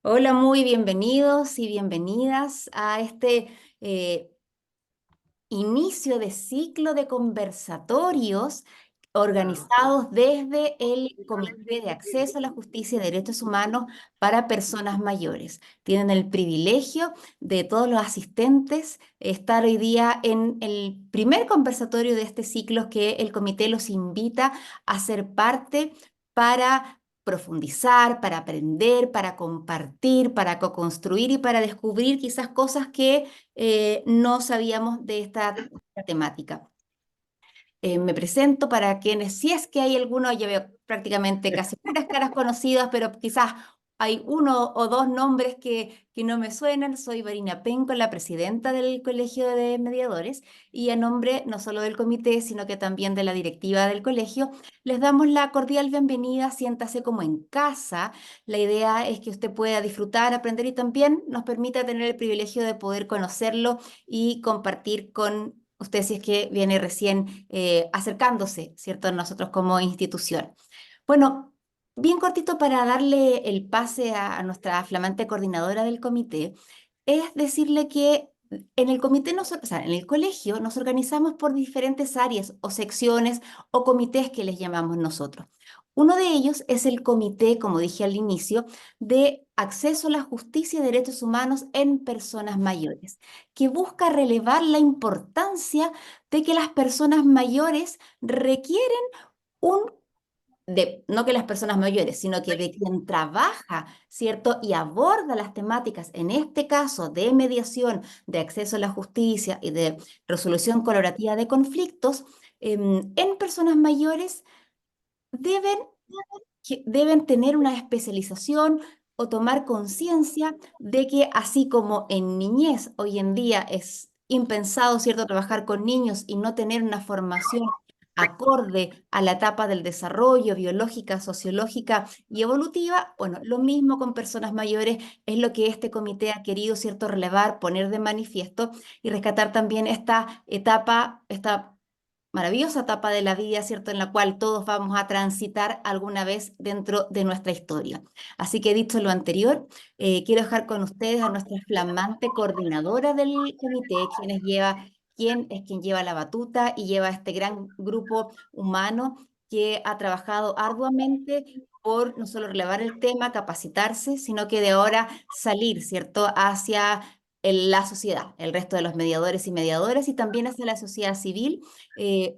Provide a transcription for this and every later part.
Hola, muy bienvenidos y bienvenidas a este eh, inicio de ciclo de conversatorios organizados desde el Comité de Acceso a la Justicia y Derechos Humanos para Personas Mayores. Tienen el privilegio de todos los asistentes estar hoy día en el primer conversatorio de este ciclo que el comité los invita a ser parte para profundizar, para aprender, para compartir, para co-construir y para descubrir quizás cosas que no sabíamos de esta temática. Me presento para quienes, si es que hay alguno, yo veo prácticamente casi puras caras conocidas, pero quizás hay uno o dos nombres que no me suenan. Soy Marina Penco, la presidenta del Colegio de Mediadores, y a nombre no solo del comité, sino que también de la directiva del colegio, les damos la cordial bienvenida. Siéntase como en casa. La idea es que usted pueda disfrutar, aprender y también nos permita tener el privilegio de poder conocerlo y compartir con usted si es que viene recién acercándose, ¿cierto?, a nosotros como institución. Bueno, bien cortito para darle el pase a nuestra flamante coordinadora del comité, es decirle que en el comité, o sea, en el colegio nos organizamos por diferentes áreas o secciones o comités que les llamamos nosotros. Uno de ellos es el comité, como dije al inicio, de acceso a la justicia y derechos humanos en personas mayores, que busca relevar la importancia de que las personas mayores requieren un no que las personas mayores, sino que de quien trabaja, ¿cierto? Y aborda las temáticas, en este caso de mediación, de acceso a la justicia y de resolución colaborativa de conflictos, en personas mayores deben, deben tener una especialización o tomar conciencia de que así como en niñez hoy en día es impensado, ¿cierto?, trabajar con niños y no tener una formación acorde a la etapa del desarrollo biológica, sociológica y evolutiva. Bueno, lo mismo con personas mayores es lo que este comité ha querido, ¿cierto?, relevar, poner de manifiesto y rescatar también esta etapa, esta maravillosa etapa de la vida, ¿cierto?, en la cual todos vamos a transitar alguna vez dentro de nuestra historia. Así que dicho lo anterior, quiero dejar con ustedes a nuestra flamante coordinadora del comité, quien es quien lleva la batuta y lleva este gran grupo humano que ha trabajado arduamente por no solo relevar el tema, capacitarse, sino que de ahora salir, ¿cierto?, hacia la sociedad, el resto de los mediadores y mediadoras y también hacia la sociedad civil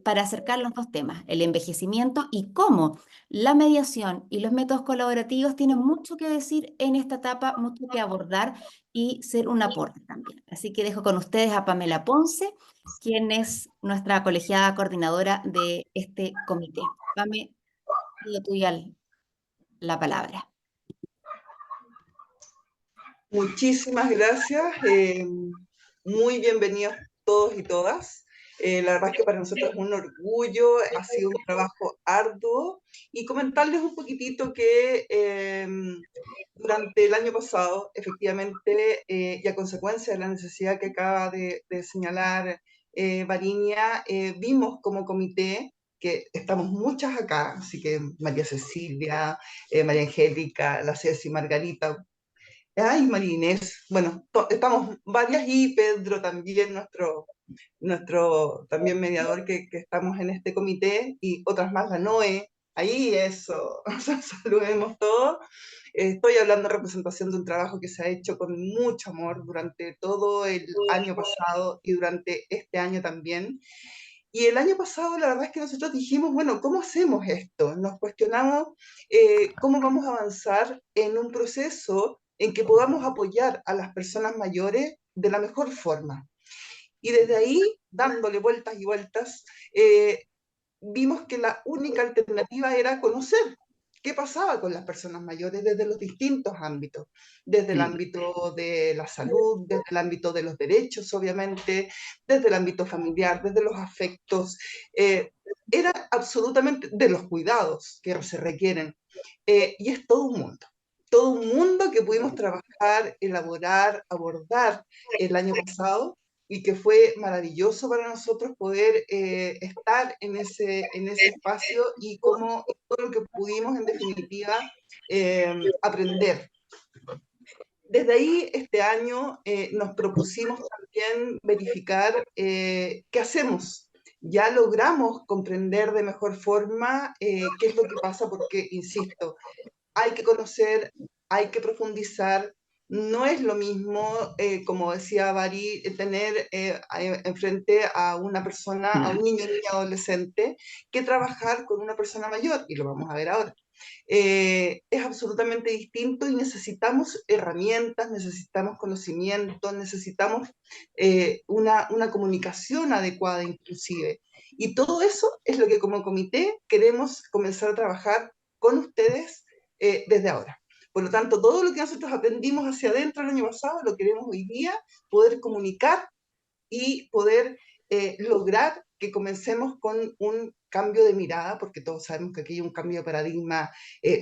para acercar los dos temas, el envejecimiento y cómo la mediación y los métodos colaborativos tienen mucho que decir en esta etapa, mucho que abordar y ser un aporte también. Así que dejo con ustedes a Pamela Ponce, quien es nuestra colegiada coordinadora de este comité. Pame, le tuya la palabra. Muchísimas gracias, muy bienvenidos todos y todas. La verdad es que para nosotros es un orgullo, ha sido un trabajo arduo y comentarles un poquitito que durante el año pasado, efectivamente, y a consecuencia de la necesidad que acaba de señalar Varinia, vimos como comité que estamos muchas acá, así que María Cecilia, María Angélica, la Ceci, Margarita, ay, María Inés, bueno, estamos varias y Pedro también, nuestro también mediador que estamos en este comité y otras más, la Noé, ahí eso, saludemos todos. Estoy hablando en representación de un trabajo que se ha hecho con mucho amor durante todo el año pasado y durante este año también. Y el año pasado la verdad es que nosotros dijimos, bueno, ¿cómo hacemos esto? Nos cuestionamos cómo vamos a avanzar en un proceso en que podamos apoyar a las personas mayores de la mejor forma. Y desde ahí, dándole vueltas y vueltas, vimos que la única alternativa era conocer qué pasaba con las personas mayores desde los distintos ámbitos, desde el ámbito de la salud, desde el ámbito de los derechos, obviamente, desde el ámbito familiar, desde los afectos, era absolutamente de los cuidados que se requieren. Y es todo un mundo que pudimos trabajar, elaborar, abordar el año pasado y que fue maravilloso para nosotros poder estar en ese espacio y como todo lo que pudimos en definitiva aprender. Desde ahí, este año, nos propusimos también verificar qué hacemos. Ya logramos comprender de mejor forma qué es lo que pasa, porque, insisto, hay que conocer, hay que profundizar. No es lo mismo, como decía Bari, tener enfrente a una persona, a un niño, niña, adolescente, que trabajar con una persona mayor, y lo vamos a ver ahora. Es absolutamente distinto y necesitamos herramientas, necesitamos conocimiento, necesitamos una comunicación adecuada inclusive. Y todo eso es lo que como comité queremos comenzar a trabajar con ustedes desde ahora. Por lo tanto, todo lo que nosotros aprendimos hacia adentro el año pasado lo queremos hoy día poder comunicar y poder lograr que comencemos con un cambio de mirada, porque todos sabemos que aquí hay un cambio de paradigma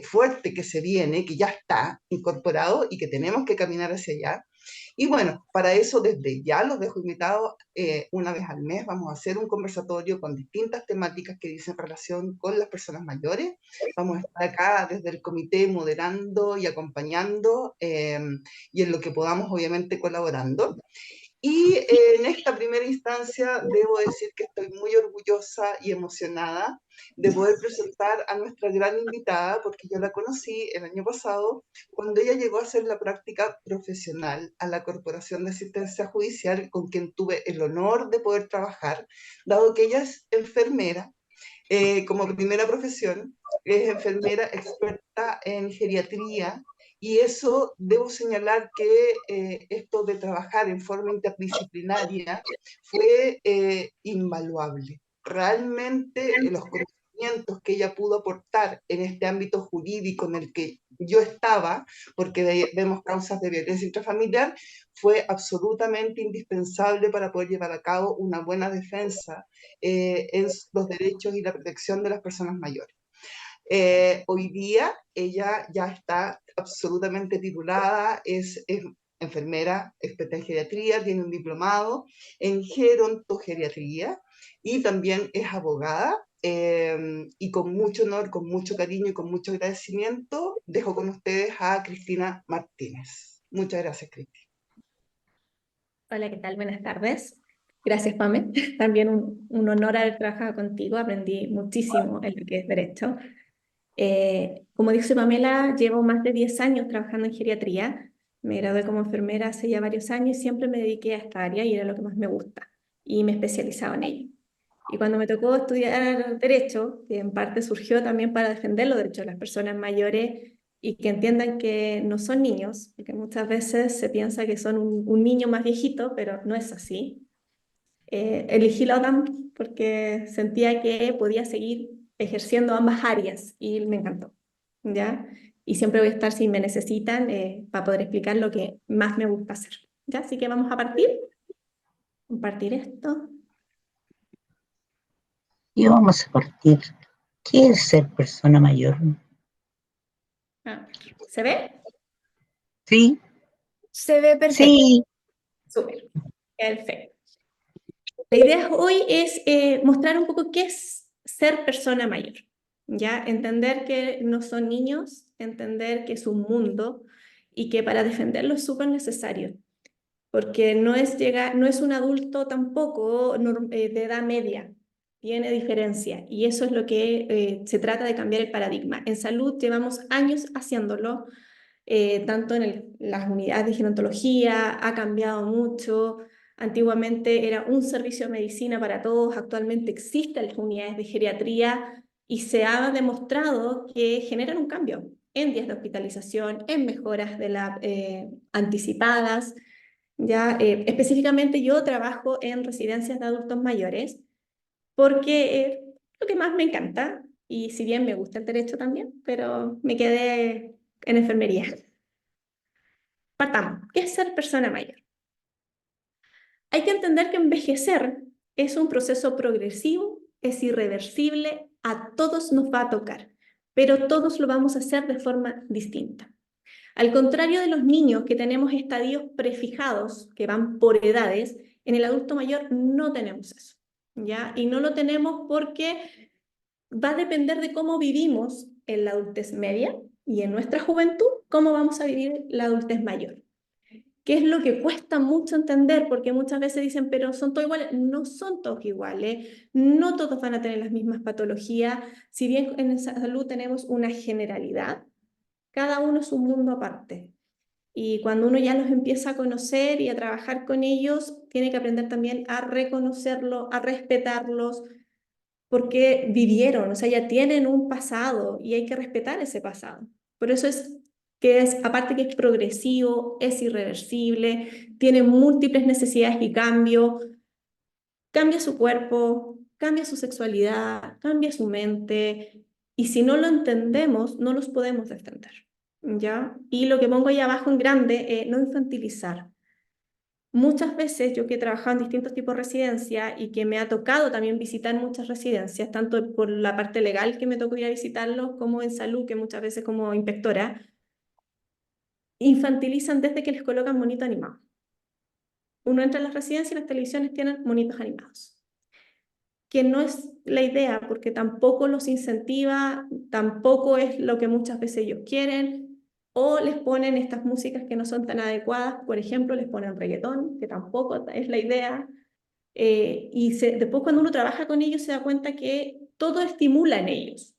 fuerte que se viene, que ya está incorporado y que tenemos que caminar hacia allá. Y bueno, para eso desde ya los dejo invitados, una vez al mes vamos a hacer un conversatorio con distintas temáticas que dicen relación con las personas mayores. Vamos a estar acá desde el comité moderando y acompañando y en lo que podamos obviamente colaborando. Y en esta primera instancia debo decir que estoy muy orgullosa y emocionada de poder presentar a nuestra gran invitada, porque yo la conocí el año pasado cuando ella llegó a hacer la práctica profesional a la Corporación de Asistencia Judicial, con quien tuve el honor de poder trabajar, dado que ella es enfermera como primera profesión, es enfermera experta en geriatría y eso debo señalar que esto de trabajar en forma interdisciplinaria fue invaluable. Realmente los conocimientos que ella pudo aportar en este ámbito jurídico en el que yo estaba, porque vemos causas de violencia intrafamiliar, fue absolutamente indispensable para poder llevar a cabo una buena defensa en los derechos y la protección de las personas mayores. Hoy día ella ya está absolutamente titulada, es enfermera, experta en geriatría, tiene un diplomado en gerontogeriatría y también es abogada. Y con mucho honor, con mucho cariño y con mucho agradecimiento, dejo con ustedes a Cristina Martínez. Muchas gracias, Cristina. Hola, ¿qué tal? Buenas tardes. Gracias, Pame. También un honor haber trabajado contigo. Aprendí muchísimo en lo que es derecho. Como dice Pamela, llevo más de 10 años trabajando en geriatría. Me gradué como enfermera hace ya varios años y siempre me dediqué a esta área y era lo que más me gusta. Y me especializaba en ello. Y cuando me tocó estudiar derecho, que en parte surgió también para defender los derechos de las personas mayores y que entiendan que no son niños, porque muchas veces se piensa que son un niño más viejito, pero no es así. Elegí la OTAN porque sentía que podía seguir ejerciendo ambas áreas y me encantó, ¿ya? Y siempre voy a estar si me necesitan para poder explicar lo que más me gusta hacer, ¿ya? Así que vamos a partir. Compartir esto. Y vamos a partir. ¿Qué es ser persona mayor? ¿Se ve? Sí, Se ve perfecto. sí. Súper. Perfecto. La idea hoy es mostrar un poco qué es ser persona mayor, ¿ya? Entender que no son niños, entender que es un mundo y que para defenderlo es súper necesario, porque no es un adulto tampoco de edad media, tiene diferencia y eso es lo que se trata de cambiar el paradigma. En salud llevamos años haciéndolo, tanto en las unidades de gerontología, ha cambiado mucho. Antiguamente era un servicio de medicina para todos, actualmente existen las unidades de geriatría y se ha demostrado que generan un cambio en días de hospitalización, en mejoras de anticipadas. Ya, específicamente yo trabajo en residencias de adultos mayores porque es lo que más me encanta y si bien me gusta el derecho también, pero me quedé en enfermería. Partamos. ¿Qué es ser persona mayor? Hay que entender que envejecer es un proceso progresivo, es irreversible, a todos nos va a tocar, pero todos lo vamos a hacer de forma distinta. Al contrario de los niños que tenemos estadios prefijados que van por edades, en el adulto mayor no tenemos eso, ¿ya? Y no lo tenemos porque va a depender de cómo vivimos en la adultez media y en nuestra juventud, cómo vamos a vivir la adultez mayor. ¿Qué es lo que cuesta mucho entender? Porque muchas veces dicen, pero son todos iguales. No son todos iguales, no todos van a tener las mismas patologías. Si bien en salud tenemos una generalidad, cada uno es un mundo aparte. Y cuando uno ya los empieza a conocer y a trabajar con ellos, tiene que aprender también a reconocerlos, a respetarlos, porque vivieron, o sea, ya tienen un pasado y hay que respetar ese pasado. Por eso es que es, aparte que es progresivo, es irreversible, tiene múltiples necesidades y cambia su cuerpo, cambia su sexualidad, cambia su mente, y si no lo entendemos, no los podemos defender, ¿ya? Y lo que pongo ahí abajo en grande, no infantilizar. Muchas veces yo que he trabajado en distintos tipos de residencia y que me ha tocado también visitar muchas residencias, tanto por la parte legal que me tocó ir a visitarlos, como en salud, que muchas veces como inspectora, infantilizan desde que les colocan monito animado. Uno entra a las residencias y las televisiones tienen monitos animados, que no es la idea, porque tampoco los incentiva, tampoco es lo que muchas veces ellos quieren, o les ponen estas músicas que no son tan adecuadas, por ejemplo, les ponen reggaetón, que tampoco es la idea, después cuando uno trabaja con ellos se da cuenta que todo estimula en ellos.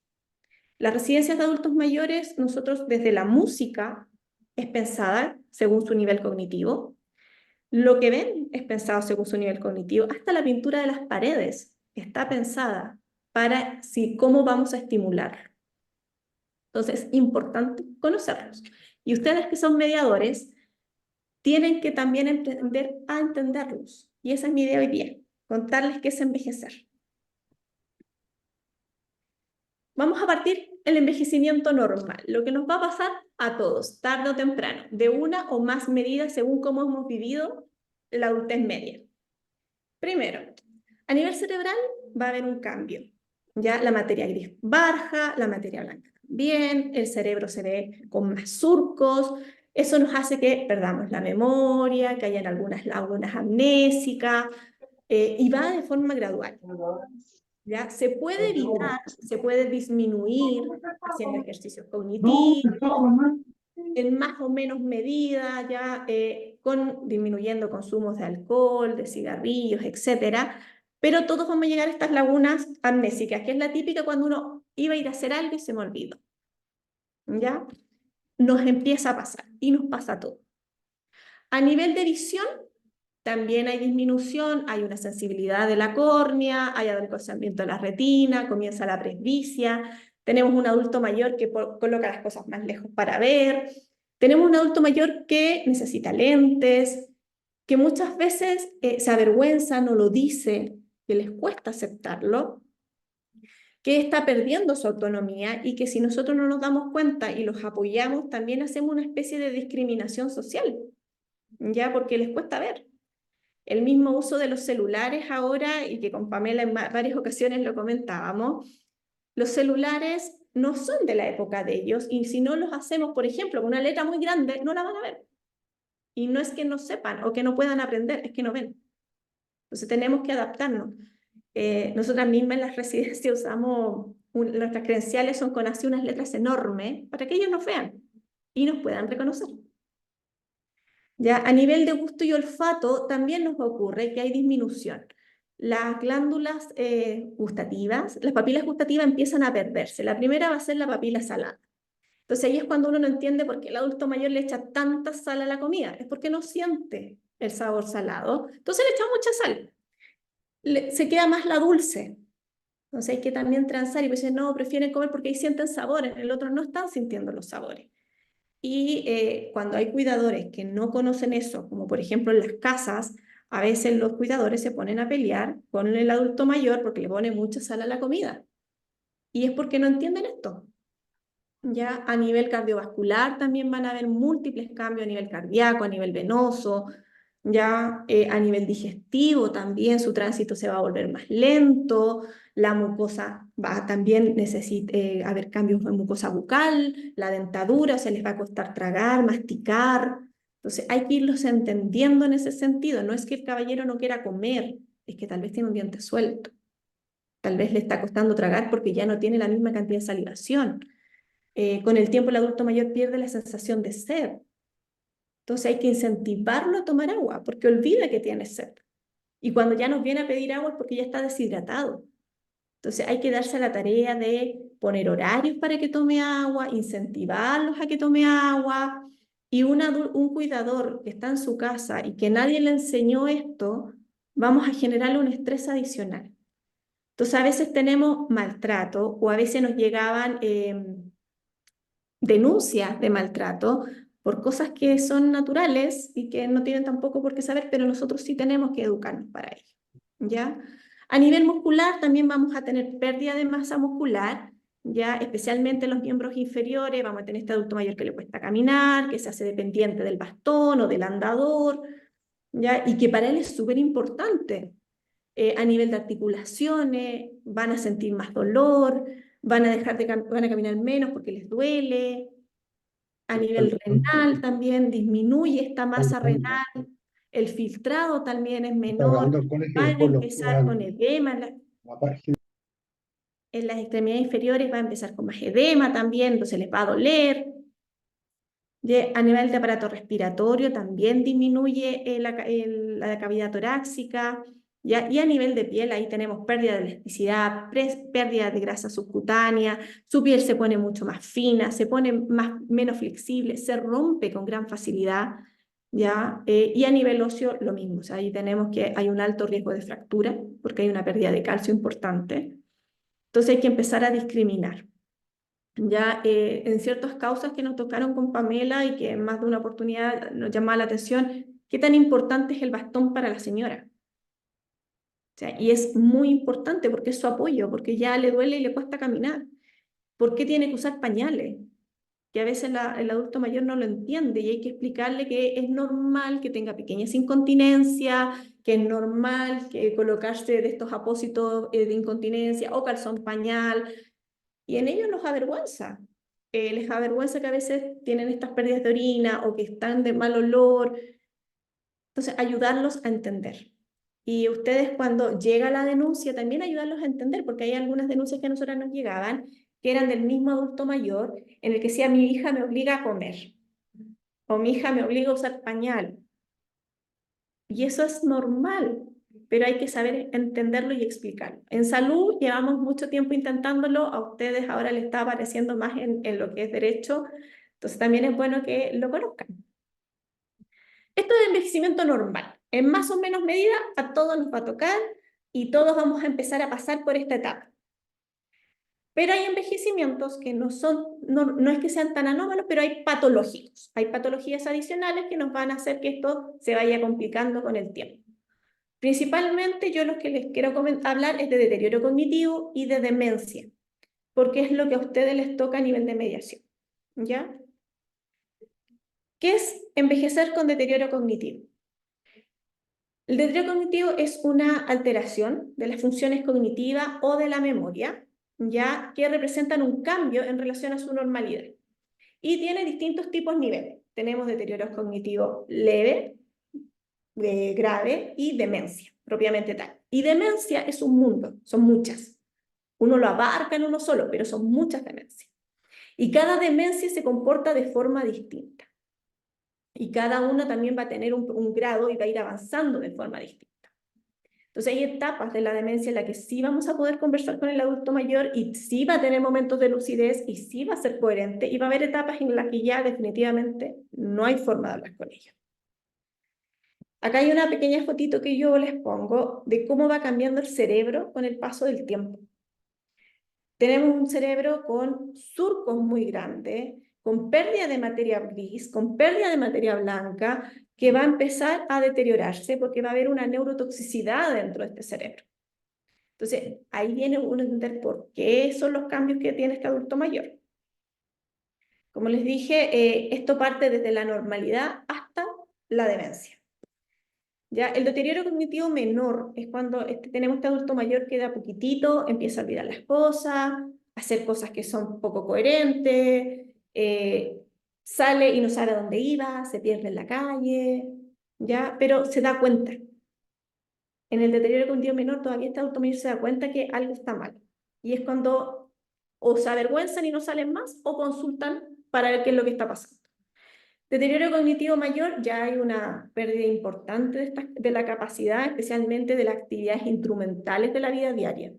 Las residencias de adultos mayores, nosotros desde la música es pensada según su nivel cognitivo, lo que ven es pensado según su nivel cognitivo, hasta la pintura de las paredes está pensada para cómo vamos a estimular. Entonces, es importante conocerlos. Y ustedes que son mediadores, tienen que también aprender a entenderlos. Y esa es mi idea hoy día, contarles qué es envejecer. Vamos a partir el envejecimiento normal, lo que nos va a pasar a todos, tarde o temprano, de una o más medidas según cómo hemos vivido la adultez media. Primero, a nivel cerebral va a haber un cambio. Ya la materia gris baja, la materia blanca también, el cerebro se ve con más surcos, eso nos hace que perdamos la memoria, que hayan algunas lagunas amnésicas, y va de forma gradual. ¿Ya? Se puede evitar, se puede disminuir haciendo ejercicios cognitivos, en más o menos medida, ya disminuyendo consumos de alcohol, de cigarrillos, etcétera, pero todos vamos a llegar a estas lagunas amnésicas, que es la típica cuando uno iba a ir a hacer algo y se me olvidó. ¿Ya? Nos empieza a pasar y nos pasa a todos. A nivel de visión, también hay disminución, hay una sensibilidad de la córnea, hay adelgazamiento de la retina, comienza la presbicia, tenemos un adulto mayor que coloca las cosas más lejos para ver, tenemos un adulto mayor que necesita lentes, que muchas veces se avergüenza, no lo dice, que les cuesta aceptarlo, que está perdiendo su autonomía y que si nosotros no nos damos cuenta y los apoyamos, también hacemos una especie de discriminación social, ya porque les cuesta ver. El mismo uso de los celulares ahora, y que con Pamela en varias ocasiones lo comentábamos, los celulares no son de la época de ellos, y si no los hacemos, por ejemplo, con una letra muy grande, no la van a ver. Y no es que no sepan o que no puedan aprender, es que no ven. Entonces tenemos que adaptarnos. Nosotras mismas en las residencias usamos, nuestras credenciales son con así unas letras enormes para que ellos nos vean y nos puedan reconocer. Ya, a nivel de gusto y olfato también nos ocurre que hay disminución. Las glándulas gustativas, las papilas gustativas empiezan a perderse. La primera va a ser la papila salada. Entonces ahí es cuando uno no entiende por qué el adulto mayor le echa tanta sal a la comida. Es porque no siente el sabor salado. Entonces le echa mucha sal. Se queda más la dulce. Entonces hay que también transar y decir, no, prefieren comer porque ahí sienten sabores. En el otro no están sintiendo los sabores. Y cuando hay cuidadores que no conocen eso, como por ejemplo en las casas, a veces los cuidadores se ponen a pelear con el adulto mayor porque le pone mucha sal a la comida. Y es porque no entienden esto. Ya a nivel cardiovascular también van a haber múltiples cambios a nivel cardíaco, a nivel venoso, ya a nivel digestivo también su tránsito se va a volver más lento, la mucosa va a también necesita haber cambios en mucosa bucal, la dentadura, se les va a costar tragar, masticar. Entonces hay que irlos entendiendo en ese sentido. No es que el caballero no quiera comer, es que tal vez tiene un diente suelto, tal vez le está costando tragar porque ya no tiene la misma cantidad de salivación. Con el tiempo el adulto mayor pierde la sensación de sed. Entonces hay que incentivarlo a tomar agua, porque olvida que tiene sed. Y cuando ya nos viene a pedir agua es porque ya está deshidratado. Entonces hay que darse la tarea de poner horarios para que tome agua, incentivarlos a que tome agua. Y un cuidador que está en su casa y que nadie le enseñó esto, vamos a generarle un estrés adicional. Entonces a veces tenemos maltrato o a veces nos llegaban denuncias de maltrato por cosas que son naturales y que no tienen tampoco por qué saber, pero nosotros sí tenemos que educarnos para ello, ¿ya? A nivel muscular también vamos a tener pérdida de masa muscular, ¿ya? Especialmente en los miembros inferiores, vamos a tener este adulto mayor que le cuesta caminar, que se hace dependiente del bastón o del andador, ¿ya? Y que para él es súper importante. A nivel de articulaciones, van a sentir más dolor, van a van a caminar menos porque les duele. A nivel renal también disminuye esta masa renal, el filtrado también es menor, van a empezar con edema en las extremidades inferiores, va a empezar con más edema también, entonces les va a doler. A nivel de aparato respiratorio también disminuye la cavidad torácica, ¿ya? Y a nivel de piel ahí tenemos pérdida de elasticidad, pérdida de grasa subcutánea, su piel se pone mucho más fina, se pone menos flexible, se rompe con gran facilidad, ¿ya? Y a nivel óseo lo mismo, o sea, ahí tenemos que hay un alto riesgo de fractura porque hay una pérdida de calcio importante. Entonces hay que empezar a discriminar. Ya en ciertas causas que nos tocaron con Pamela y que en más de una oportunidad nos llamaba la atención, qué tan importante es el bastón para la señora. O sea, y es muy importante porque es su apoyo, porque ya le duele y le cuesta caminar. ¿Por qué tiene que usar pañales? Que a veces el adulto mayor no lo entiende y hay que explicarle que es normal que tenga pequeñas incontinencias, que es normal que colocarse de estos apósitos de incontinencia o calzón pañal, y en ellos los avergüenza. Les avergüenza que a veces tienen estas pérdidas de orina o que están de mal olor. Entonces, ayudarlos a entender. Y ustedes cuando llega la denuncia, también ayudarlos a entender, porque hay algunas denuncias que a nosotras nos llegaban, que eran del mismo adulto mayor, en el que decía, mi hija me obliga a comer, o mi hija me obliga a usar pañal. Y eso es normal, pero hay que saber entenderlo y explicarlo. En salud llevamos mucho tiempo intentándolo, a ustedes ahora les está apareciendo más en lo que es derecho, entonces también es bueno que lo conozcan. Esto es envejecimiento normal, en más o menos medida a todos nos va a tocar y todos vamos a empezar a pasar por esta etapa. Pero hay envejecimientos que no es que sean tan anómalos, pero hay patológicos. Hay patologías adicionales que nos van a hacer que esto se vaya complicando con el tiempo. Principalmente yo lo que les quiero hablar es de deterioro cognitivo y de demencia, porque es lo que a ustedes les toca a nivel de mediación, ¿ya? ¿Qué es envejecer con deterioro cognitivo? El deterioro cognitivo es una alteración de las funciones cognitivas o de la memoria, ya que representan un cambio en relación a su normalidad. Y tiene distintos tipos de niveles. Tenemos deterioro cognitivo leve, grave y demencia, propiamente tal. Y demencia es un mundo, son muchas. Uno lo abarca en uno solo, pero son muchas demencias. Y cada demencia se comporta de forma distinta. Y cada una también va a tener un grado y va a ir avanzando de forma distinta. Entonces hay etapas de la demencia en las que sí vamos a poder conversar con el adulto mayor y sí va a tener momentos de lucidez y sí va a ser coherente y va a haber etapas en las que ya definitivamente no hay forma de hablar con ellos. Acá hay una pequeña fotito que yo les pongo de cómo va cambiando el cerebro con el paso del tiempo. Tenemos un cerebro con surcos muy grandes, con pérdida de materia gris, con pérdida de materia blanca, que va a empezar a deteriorarse porque va a haber una neurotoxicidad dentro de este cerebro. Entonces, ahí viene uno a entender por qué son los cambios que tiene este adulto mayor. Como les dije, esto parte desde la normalidad hasta la demencia. ¿Ya? El deterioro cognitivo menor es cuando tenemos este adulto mayor que de a poquitito empieza a olvidar las cosas, hacer cosas que son poco coherentes, sale y no sabe a dónde iba, se pierde en la calle, ¿ya? Pero se da cuenta. En el deterioro cognitivo menor todavía este adulto mayor se da cuenta que algo está mal. Y es cuando o se avergüenzan y no salen más o consultan para ver qué es lo que está pasando. Deterioro cognitivo mayor, ya hay una pérdida importante de la capacidad, especialmente de las actividades instrumentales de la vida diaria.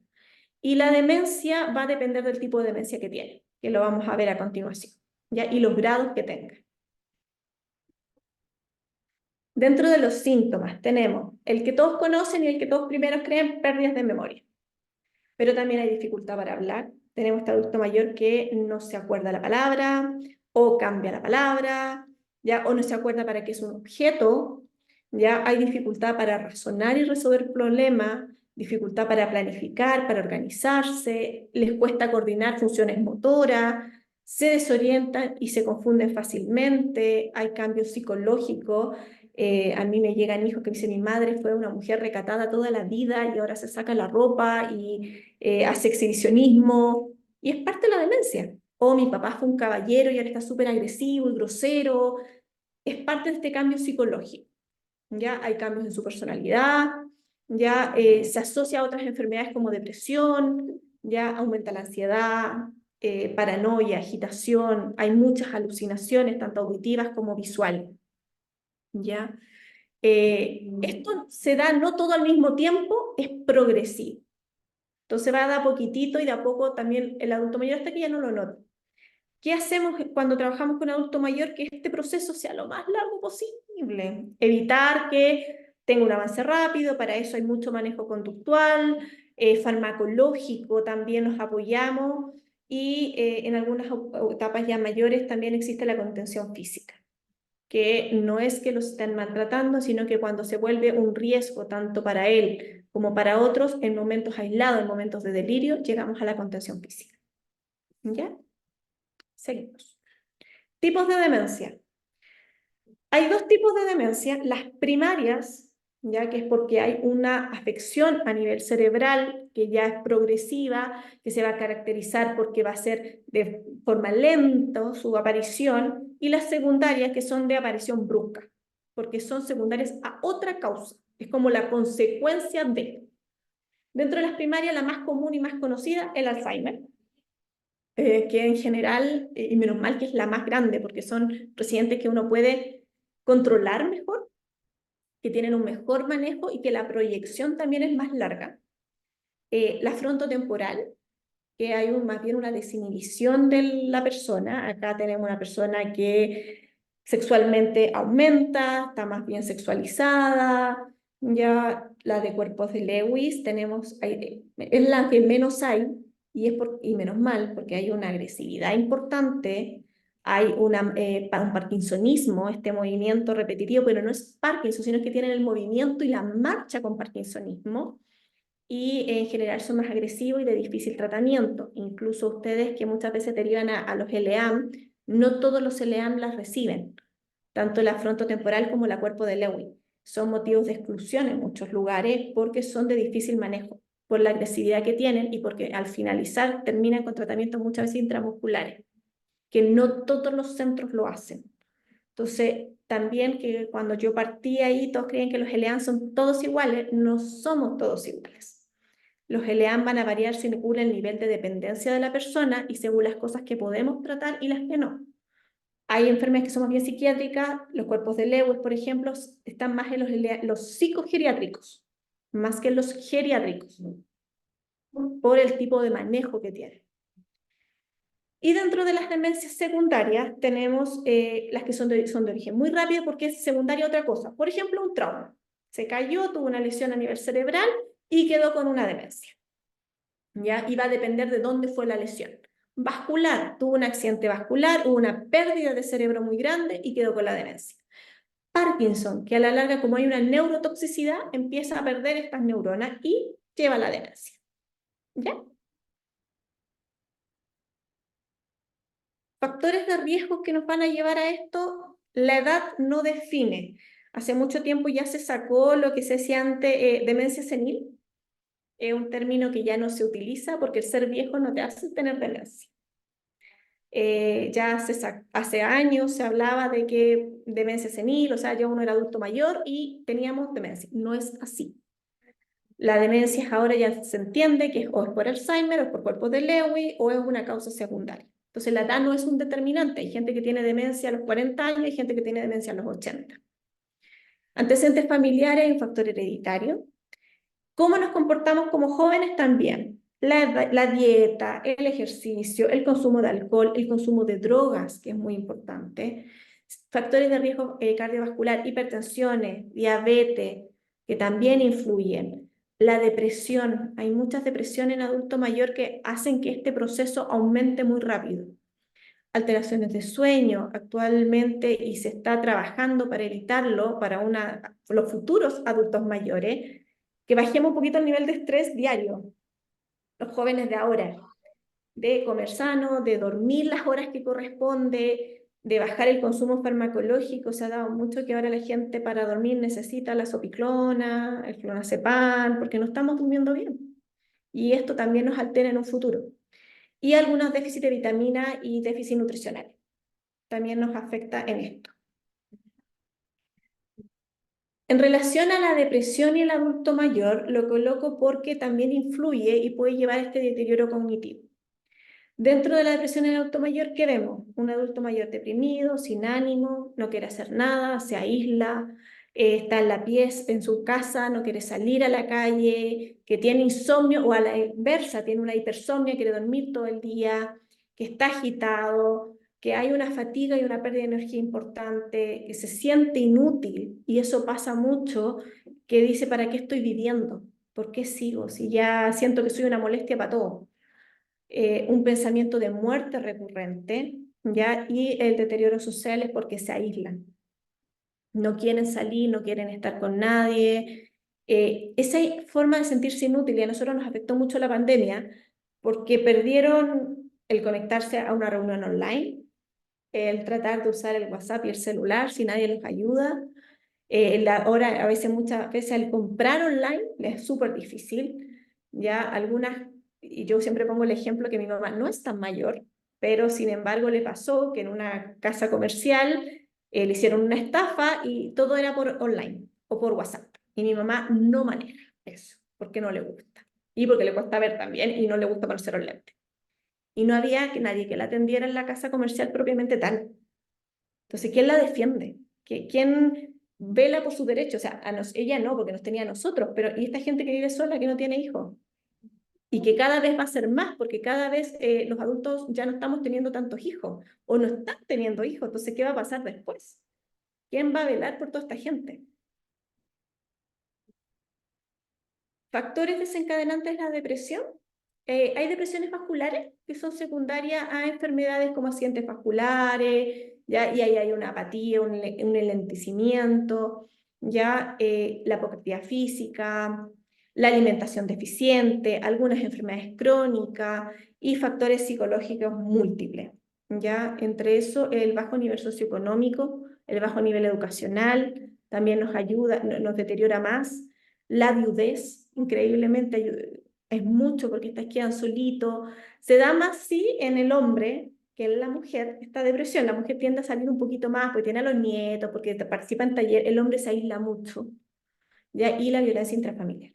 Y la demencia va a depender del tipo de demencia que tiene, que lo vamos a ver a continuación, ¿ya? Y los grados que tenga. Dentro de los síntomas tenemos el que todos conocen y el que todos primeros creen, pérdidas de memoria. Pero también hay dificultad para hablar. Tenemos este adulto mayor que no se acuerda la palabra, o cambia la palabra, ¿ya? O no se acuerda para qué es un objeto, ¿ya? Hay dificultad para razonar y resolver problemas, dificultad para planificar, para organizarse, les cuesta coordinar funciones motoras, se desorientan y se confunden fácilmente, hay cambios psicológicos. A mí me llegan hijos que dicen, mi madre fue una mujer recatada toda la vida y ahora se saca la ropa y hace exhibicionismo, y es parte de la demencia. O mi papá fue un caballero y ahora está súper agresivo y grosero, es parte de este cambio psicológico. Ya hay cambios en su personalidad, ya se asocia a otras enfermedades como depresión, ya aumenta la ansiedad, paranoia, agitación, hay muchas alucinaciones, tanto auditivas como visuales. ¿Ya? Esto se da no todo al mismo tiempo, es progresivo. Entonces va de a poquitito y de a poco también el adulto mayor hasta que ya no lo nota. ¿Qué hacemos cuando trabajamos con adulto mayor? Que este proceso sea lo más largo posible. Evitar que tenga un avance rápido, para eso hay mucho manejo conductual, farmacológico, también nos apoyamos y en algunas etapas ya mayores también existe la contención física, que no es que los estén maltratando, sino que cuando se vuelve un riesgo tanto para él como para otros, en momentos aislados, en momentos de delirio, llegamos a la contención física. ¿Ya? Seguimos. Tipos de demencia. Hay dos tipos de demencia, las primarias, ya que es porque hay una afección a nivel cerebral que ya es progresiva, que se va a caracterizar porque va a ser de forma lenta su aparición, y las secundarias que son de aparición brusca, porque son secundarias a otra causa, es como la consecuencia de. Dentro de las primarias, la más común y más conocida, el Alzheimer, que en general, y menos mal que es la más grande, porque son residentes que uno puede controlar mejor, que tienen un mejor manejo y que la proyección también es más larga. La frontotemporal, que hay más bien una desinhibición de la persona. Acá tenemos una persona que sexualmente aumenta, está más bien sexualizada. Ya la de cuerpos de Lewis es la que menos hay, y menos mal, porque hay una agresividad importante, hay un parkinsonismo, este movimiento repetitivo, pero no es Parkinson, sino que tienen el movimiento y la marcha con parkinsonismo, y en general son más agresivos y de difícil tratamiento. Incluso ustedes que muchas veces derivan a los LEAM, no todos los LEAM las reciben, tanto la frontotemporal como la cuerpo de Lewy. Son motivos de exclusión en muchos lugares porque son de difícil manejo, por la agresividad que tienen y porque al finalizar terminan con tratamientos muchas veces intramusculares, que no todos los centros lo hacen. Entonces, también que cuando yo partí ahí, todos creen que los LEAM son todos iguales, no somos todos iguales. Los LEAM van a variar según el nivel de dependencia de la persona y según las cosas que podemos tratar y las que no. Hay enfermedades que son más bien psiquiátricas, los cuerpos de Lewis, por ejemplo, están más en los psicogeriátricos, más que en los geriátricos, por el tipo de manejo que tienen. Y dentro de las demencias secundarias tenemos las que son de origen muy rápido, porque es secundaria a otra cosa. Por ejemplo, un trauma. Se cayó, tuvo una lesión a nivel cerebral y quedó con una demencia. ¿Ya? Y va a depender de dónde fue la lesión. Vascular, tuvo un accidente vascular, hubo una pérdida de cerebro muy grande y quedó con la demencia. Parkinson, que a la larga, como hay una neurotoxicidad, empieza a perder estas neuronas y lleva a la demencia. ¿Ya? Factores de riesgo que nos van a llevar a esto, la edad no define. Hace mucho tiempo ya se sacó lo que se decía antes, demencia senil. Es un término que ya no se utiliza porque el ser viejo no te hace tener demencia. Ya hace años se hablaba de que demencia senil, o sea, ya uno era adulto mayor y teníamos demencia. No es así. La demencia ahora ya se entiende que o es por Alzheimer, o es por cuerpos de Lewy, o es una causa secundaria. Entonces la edad no es un determinante. Hay gente que tiene demencia a los 40 años, hay gente que tiene demencia a los 80. Antecedentes familiares y un factor hereditario. ¿Cómo nos comportamos como jóvenes? También. La dieta, el ejercicio, el consumo de alcohol, el consumo de drogas, que es muy importante. Factores de riesgo cardiovascular, hipertensiones, diabetes, que también influyen. La depresión. Hay muchas depresiones en adulto mayor que hacen que este proceso aumente muy rápido. Alteraciones de sueño actualmente, y se está trabajando para evitarlo para los futuros adultos mayores, que bajemos un poquito el nivel de estrés diario, los jóvenes de ahora, de comer sano, de dormir las horas que corresponde, de bajar el consumo farmacológico. Se ha dado mucho que ahora la gente para dormir necesita la sopiclona, el clonazepam, porque no estamos durmiendo bien. Y esto también nos altera en un futuro. Y algunos déficits de vitamina y déficit nutricional también nos afecta en esto. En relación a la depresión y el adulto mayor, lo coloco porque también influye y puede llevar a este deterioro cognitivo. Dentro de la depresión en el adulto mayor, ¿qué vemos? Un adulto mayor deprimido, sin ánimo, no quiere hacer nada, se aísla, está en la pieza, en su casa, no quiere salir a la calle, que tiene insomnio, o a la inversa, tiene una hipersomnia, quiere dormir todo el día, que está agitado, que hay una fatiga y una pérdida de energía importante, que se siente inútil, y eso pasa mucho, que dice, ¿para qué estoy viviendo? ¿Por qué sigo? Si ya siento que soy una molestia para todo. Un pensamiento de muerte recurrente, ¿ya? Y el deterioro social es porque se aíslan. No quieren salir, no quieren estar con nadie. Esa forma de sentirse inútil, y a nosotros nos afectó mucho la pandemia, porque perdieron el conectarse a una reunión online, el tratar de usar el WhatsApp y el celular si nadie les ayuda. Ahora, a veces, muchas veces, al comprar online es súper difícil. Ya algunas, y yo siempre pongo el ejemplo que mi mamá no es tan mayor, pero sin embargo le pasó que en una casa comercial le hicieron una estafa y todo era por online o por WhatsApp. Y mi mamá no maneja eso, porque no le gusta. Y porque le cuesta ver también y no le gusta ponerse los lentes. Y no había nadie que la atendiera en la casa comercial propiamente tal. Entonces, ¿quién la defiende? ¿Quién vela por sus derechos? O sea, ella no, porque nos tenía a nosotros, pero ¿y esta gente que vive sola, que no tiene hijos? Y que cada vez va a ser más, porque cada vez los adultos ya no estamos teniendo tantos hijos, o no están teniendo hijos. Entonces, ¿qué va a pasar después? ¿Quién va a velar por toda esta gente? Factores desencadenantes de la depresión. Hay depresiones vasculares que son secundarias a enfermedades como accidentes vasculares, ¿ya? Y ahí hay una apatía, un enlentecimiento, ¿ya? La poca actividad física, la alimentación deficiente, algunas enfermedades crónicas y factores psicológicos múltiples, ¿ya? Entre eso, el bajo nivel socioeconómico, el bajo nivel educacional también nos ayuda, nos deteriora más. La viudez, increíblemente, es mucho porque estas quedan solitos. Se da más, sí, en el hombre que en la mujer, esta depresión. La mujer tiende a salir un poquito más porque tiene a los nietos, porque participa en taller. El hombre se aísla mucho, ¿ya? Y la violencia intrafamiliar,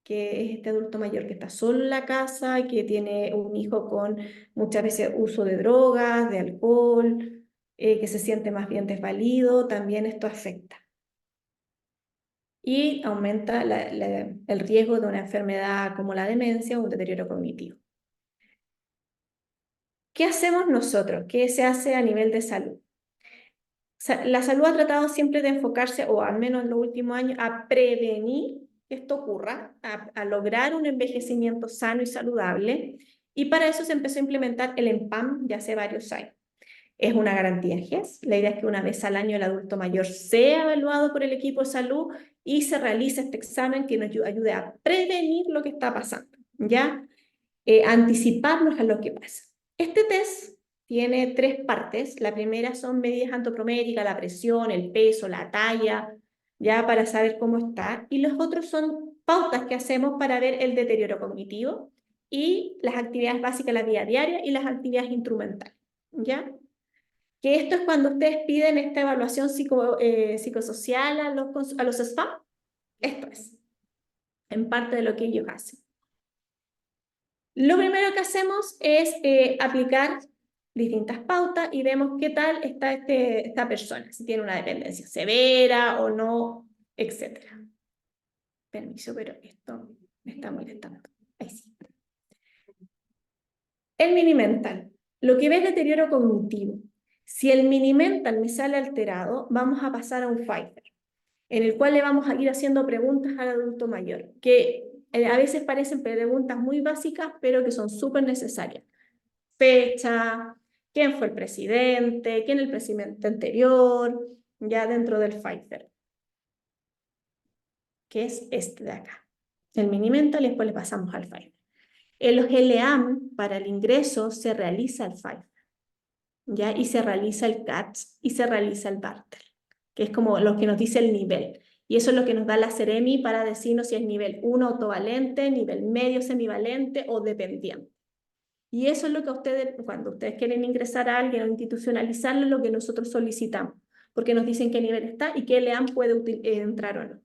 que es este adulto mayor que está solo en la casa, que tiene un hijo con muchas veces uso de drogas, de alcohol, que se siente más bien desvalido. También esto afecta. Y aumenta el riesgo de una enfermedad como la demencia o un deterioro cognitivo. ¿Qué hacemos nosotros? ¿Qué se hace a nivel de salud? La salud ha tratado siempre de enfocarse, o al menos en los últimos años, a prevenir que esto ocurra, a lograr un envejecimiento sano y saludable, y para eso se empezó a implementar el EMPAM ya hace varios años. Es una garantía GES. La idea es que una vez al año el adulto mayor sea evaluado por el equipo de salud y se realice este examen que nos ayude a prevenir lo que está pasando, ¿ya? Anticiparnos a lo que pasa. Este test tiene 3 partes. La primera son medidas antropométricas, la presión, el peso, la talla, ya para saber cómo está. Y los otros son pautas que hacemos para ver el deterioro cognitivo y las actividades básicas de la vida diaria y las actividades instrumentales, ¿ya? Que esto es cuando ustedes piden esta evaluación psicosocial a los SPAM. Esto es, en parte de lo que ellos hacen. Lo primero que hacemos es aplicar distintas pautas y vemos qué tal está esta persona, si tiene una dependencia severa o no, etc. Permiso, pero esto me está molestando. Ahí sí. El mini-mental. Lo que ve es deterioro cognitivo. Si el mini-mental me sale alterado, vamos a pasar a un Pfeiffer, en el cual le vamos a ir haciendo preguntas al adulto mayor, que a veces parecen preguntas muy básicas, pero que son súper necesarias. Fecha, quién fue el presidente, quién es el presidente anterior, ya dentro del Pfeiffer, que es este de acá. El mini-mental y después le pasamos al Pfeiffer. En los LEAM, para el ingreso, se realiza el Pfeiffer, ¿ya? Y se realiza el CATS y se realiza el Bartel, que es como lo que nos dice el nivel. Y eso es lo que nos da la Ceremi para decirnos si es nivel 1 autovalente, nivel medio semivalente o dependiente. Y eso es lo que ustedes, cuando ustedes quieren ingresar a alguien o institucionalizarlo, es lo que nosotros solicitamos, porque nos dicen qué nivel está y qué LEAM puede entrar o no.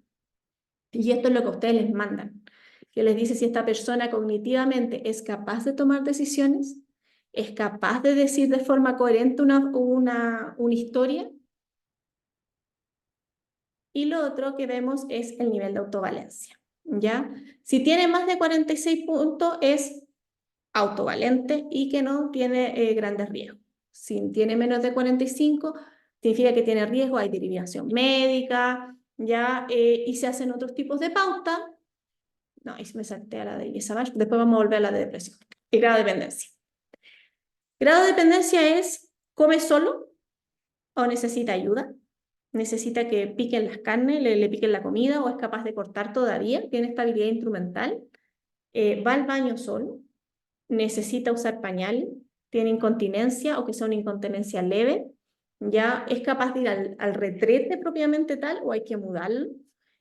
Y esto es lo que ustedes les mandan, que les dice si esta persona cognitivamente es capaz de tomar decisiones, es capaz de decir de forma coherente una historia. Y lo otro que vemos es el nivel de autovalencia, ¿ya? Si tiene más de 46 puntos es autovalente y que no tiene grandes riesgos. Si tiene menos de 45, significa que tiene riesgo, hay derivación médica, ¿ya? Y se hacen otros tipos de pautas. No, y me salté a la de Yesabach, después vamos a volver a la de depresión. Y grado de dependencia. Grado de dependencia es, ¿come solo o necesita ayuda? ¿Necesita que piquen las carnes, le piquen la comida o es capaz de cortar todavía? ¿Tiene estabilidad instrumental? ¿Va al baño solo? ¿Necesita usar pañal? ¿Tiene incontinencia o que sea una incontinencia leve? ¿Ya es capaz de ir al retrete propiamente tal o hay que mudarlo?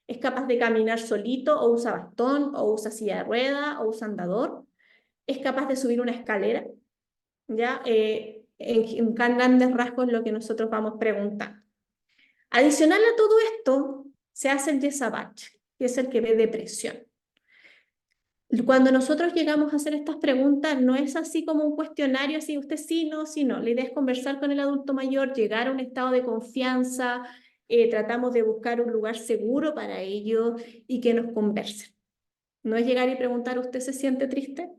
¿Es capaz de caminar solito o usa bastón o usa silla de rueda o usa andador? ¿Es capaz de subir una escalera? ¿Ya? En grandes rasgos lo que nosotros vamos preguntando. Adicional a todo esto, se hace el Yesabach, que es el que ve depresión. Cuando nosotros llegamos a hacer estas preguntas, no es así como un cuestionario, así usted sí, no, sí, no. La idea es conversar con el adulto mayor, llegar a un estado de confianza, tratamos de buscar un lugar seguro para ello y que nos conversen. No es llegar y preguntar, ¿usted se siente triste?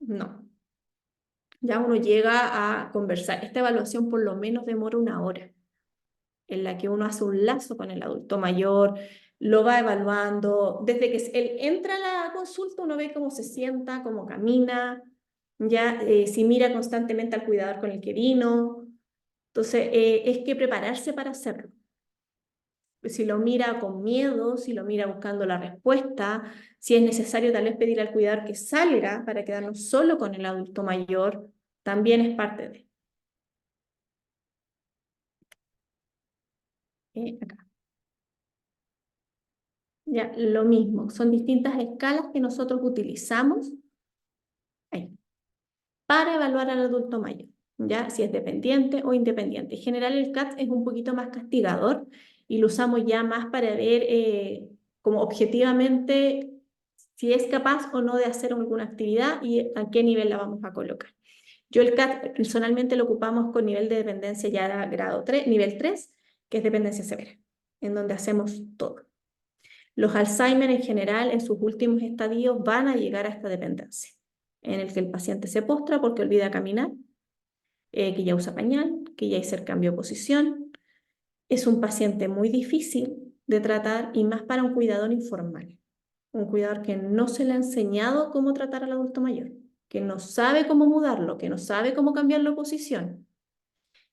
No. Ya uno llega a conversar. Esta evaluación por lo menos demora 1 hora, en la que uno hace un lazo con el adulto mayor, lo va evaluando. Desde que él entra a la consulta, uno ve cómo se sienta, cómo camina, ya si mira constantemente al cuidador con el que vino. Entonces, es que prepararse para hacerlo. Si lo mira con miedo, si lo mira buscando la respuesta, si es necesario tal vez pedir al cuidador que salga para quedarnos solo con el adulto mayor, también es parte de. Acá. Ya, lo mismo, son distintas escalas que nosotros utilizamos ahí, para evaluar al adulto mayor, ya si es dependiente o independiente. En general el CAT es un poquito más castigador y lo usamos ya más para ver como objetivamente si es capaz o no de hacer alguna actividad y a qué nivel la vamos a colocar. Yo el CAT personalmente lo ocupamos con nivel de dependencia ya grado 3, nivel 3, que es dependencia severa, en donde hacemos todo. Los Alzheimer en general en sus últimos estadios van a llegar a esta dependencia, en el que el paciente se postra porque olvida caminar, que ya usa pañal, que ya hizo el cambio de posición. Es un paciente muy difícil de tratar y más para un cuidador informal. Un cuidador que no se le ha enseñado cómo tratar al adulto mayor, que no sabe cómo mudarlo, que no sabe cómo cambiar la posición.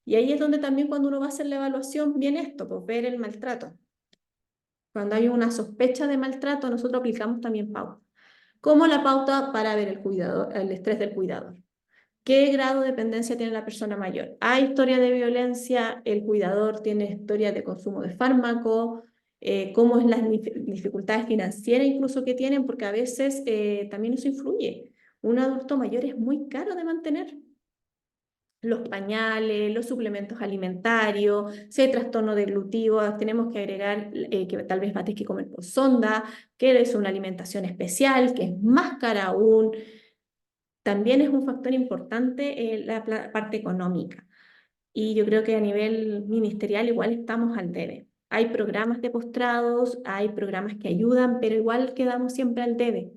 Y ahí es donde también cuando uno va a hacer la evaluación viene esto, pues ver el maltrato. Cuando hay una sospecha de maltrato, nosotros aplicamos también pauta. Como la pauta para ver el estrés del cuidador. ¿Qué grado de dependencia tiene la persona mayor? ¿Hay historia de violencia? ¿El cuidador tiene historia de consumo de fármaco? ¿Cómo es las dificultades financieras incluso que tienen? Porque a veces también eso influye. Un adulto mayor es muy caro de mantener. Los pañales, los suplementos alimentarios, si hay trastorno deglutivo, tenemos que agregar que tal vez va a tener que comer por sonda, que es una alimentación especial, que es más cara aún. también es un factor importante la parte económica. Y yo creo que a nivel ministerial igual estamos al debe. Hay programas de postrados, hay programas que ayudan, pero igual quedamos siempre al debe.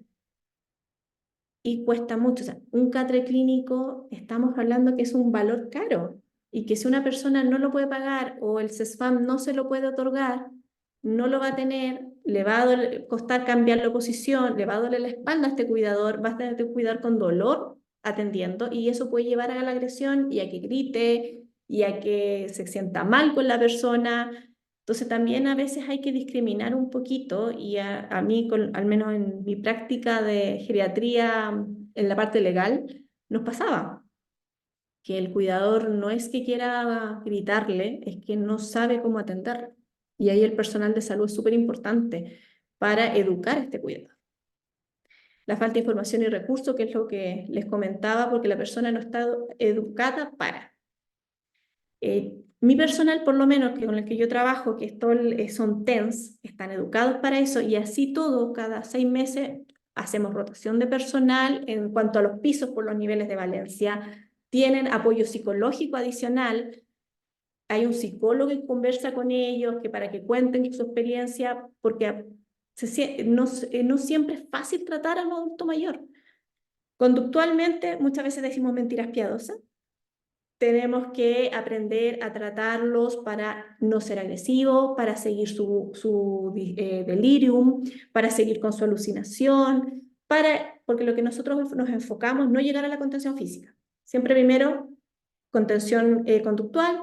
Y cuesta mucho. O sea, un catre clínico, estamos hablando que es un valor caro y que si una persona no lo puede pagar o el CESFAM no se lo puede otorgar, no lo va a tener, le va a costar cambiar la posición, le va a doler la espalda a este cuidador, va a tener que cuidar con dolor atendiendo y eso puede llevar a la agresión y a que grite y a que se sienta mal con la persona. Entonces también a veces hay que discriminar un poquito y a mí, al menos en mi práctica de geriatría en la parte legal, nos pasaba que el cuidador no es que quiera gritarle, es que no sabe cómo atender. Y ahí el personal de salud es súper importante para educar a este cuidador. La falta de información y recursos, que es lo que les comentaba, porque la persona no está educada para. Mi personal, por lo menos, que con el que yo trabajo, que son TENS, están educados para eso, y así todo, cada 6 meses hacemos rotación de personal en cuanto a los pisos por los niveles de valencia. Tienen apoyo psicológico adicional. Hay un psicólogo que conversa con ellos, que para que cuenten su experiencia, porque no siempre es fácil tratar a un adulto mayor. Conductualmente, muchas veces decimos mentiras piadosas. Tenemos que aprender a tratarlos para no ser agresivos, para seguir su delirium, para seguir con su alucinación, porque lo que nosotros nos enfocamos no llegar a la contención física. Siempre primero contención conductual,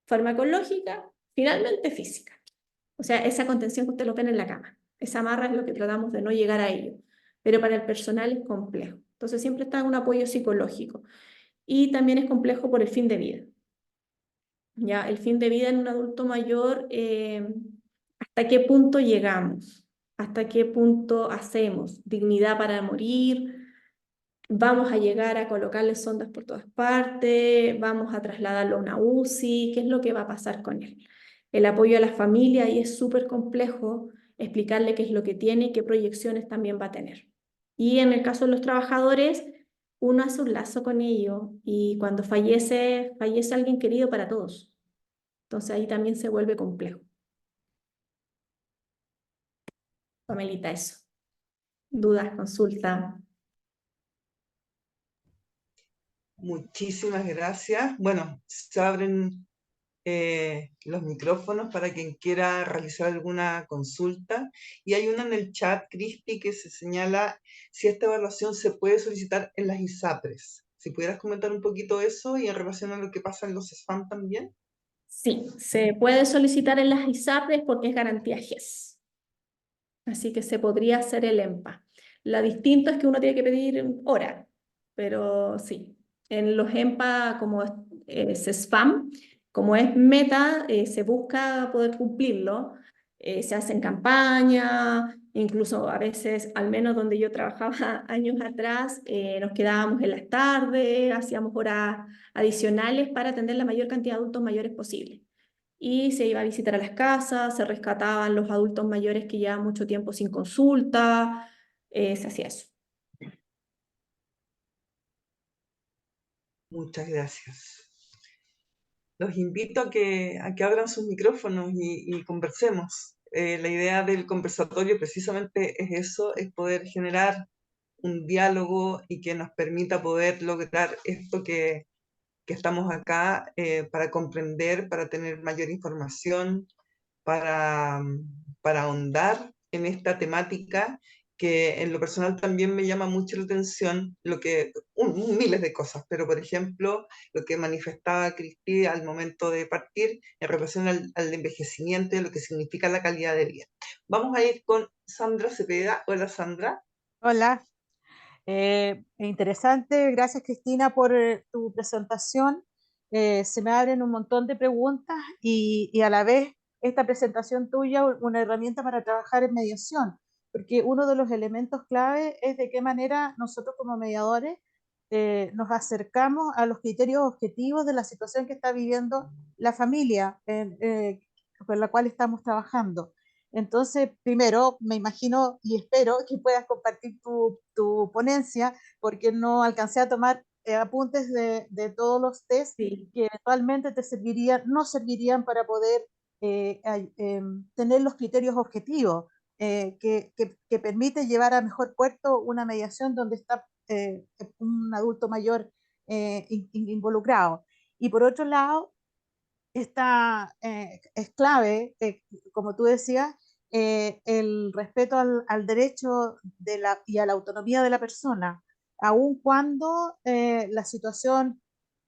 farmacológica, finalmente física. O sea, esa contención que usted lo ven en la cama. Esa amarra es lo que tratamos de no llegar a ello. Pero para el personal es complejo. Entonces siempre está un apoyo psicológico. Y también es complejo por el fin de vida. Ya, el fin de vida en un adulto mayor, ¿hasta qué punto llegamos? ¿Hasta qué punto hacemos? ¿Dignidad para morir? ¿Vamos a llegar a colocarle sondas por todas partes? ¿Vamos a trasladarlo a una UCI? ¿Qué es lo que va a pasar con él? El apoyo a la familia, y es súper complejo explicarle qué es lo que tiene y qué proyecciones también va a tener. Y en el caso de los trabajadores, uno hace un lazo con ellos y cuando fallece alguien querido para todos. Entonces ahí también se vuelve complejo. Pamelita, eso. Dudas, consulta. Muchísimas gracias. Bueno, se abren los micrófonos para quien quiera realizar alguna consulta. Y hay una en el chat, Cristi, que se señala si esta evaluación se puede solicitar en las ISAPRES. Si pudieras comentar un poquito eso y en relación a lo que pasa en los SFAM también. Sí, se puede solicitar en las ISAPRES porque es garantía GES. Así que se podría hacer el EMPA. Lo distinto es que uno tiene que pedir hora, pero sí. En los EMPA, como es SPAM, como es meta, se busca poder cumplirlo. Se hacen campañas, incluso a veces, al menos donde yo trabajaba años atrás, nos quedábamos en las tardes, hacíamos horas adicionales para atender la mayor cantidad de adultos mayores posible. Y se iba a visitar a las casas, se rescataban los adultos mayores que llevaban mucho tiempo sin consulta, se hacía eso. Muchas gracias. Los invito a que abran sus micrófonos y conversemos. La idea del conversatorio precisamente es eso, es poder generar un diálogo y que nos permita poder lograr esto que estamos acá para comprender, para tener mayor información, para, para ahondar en esta temática que en lo personal también me llama mucho la atención, miles de cosas, pero por ejemplo, lo que manifestaba Cristi al momento de partir en relación al envejecimiento y lo que significa la calidad de vida. Vamos a ir con Sandra Cepeda. Hola, Sandra. Hola, interesante, gracias Cristina por tu presentación. Se me abren un montón de preguntas y a la vez esta presentación tuya una herramienta para trabajar en mediación, porque uno de los elementos clave es de qué manera nosotros como mediadores nos acercamos a los criterios objetivos de la situación que está viviendo la familia con la cual estamos trabajando. Entonces, primero, me imagino y espero que puedas compartir tu ponencia, porque no alcancé a tomar apuntes de todos los test Sí. que eventualmente te servirían, no servirían para poder tener los criterios objetivos que permite llevar a mejor puerto una mediación donde está un adulto mayor involucrado. Y por otro lado, es clave, como tú decías, el respeto al derecho y a la autonomía de la persona, aun cuando la situación,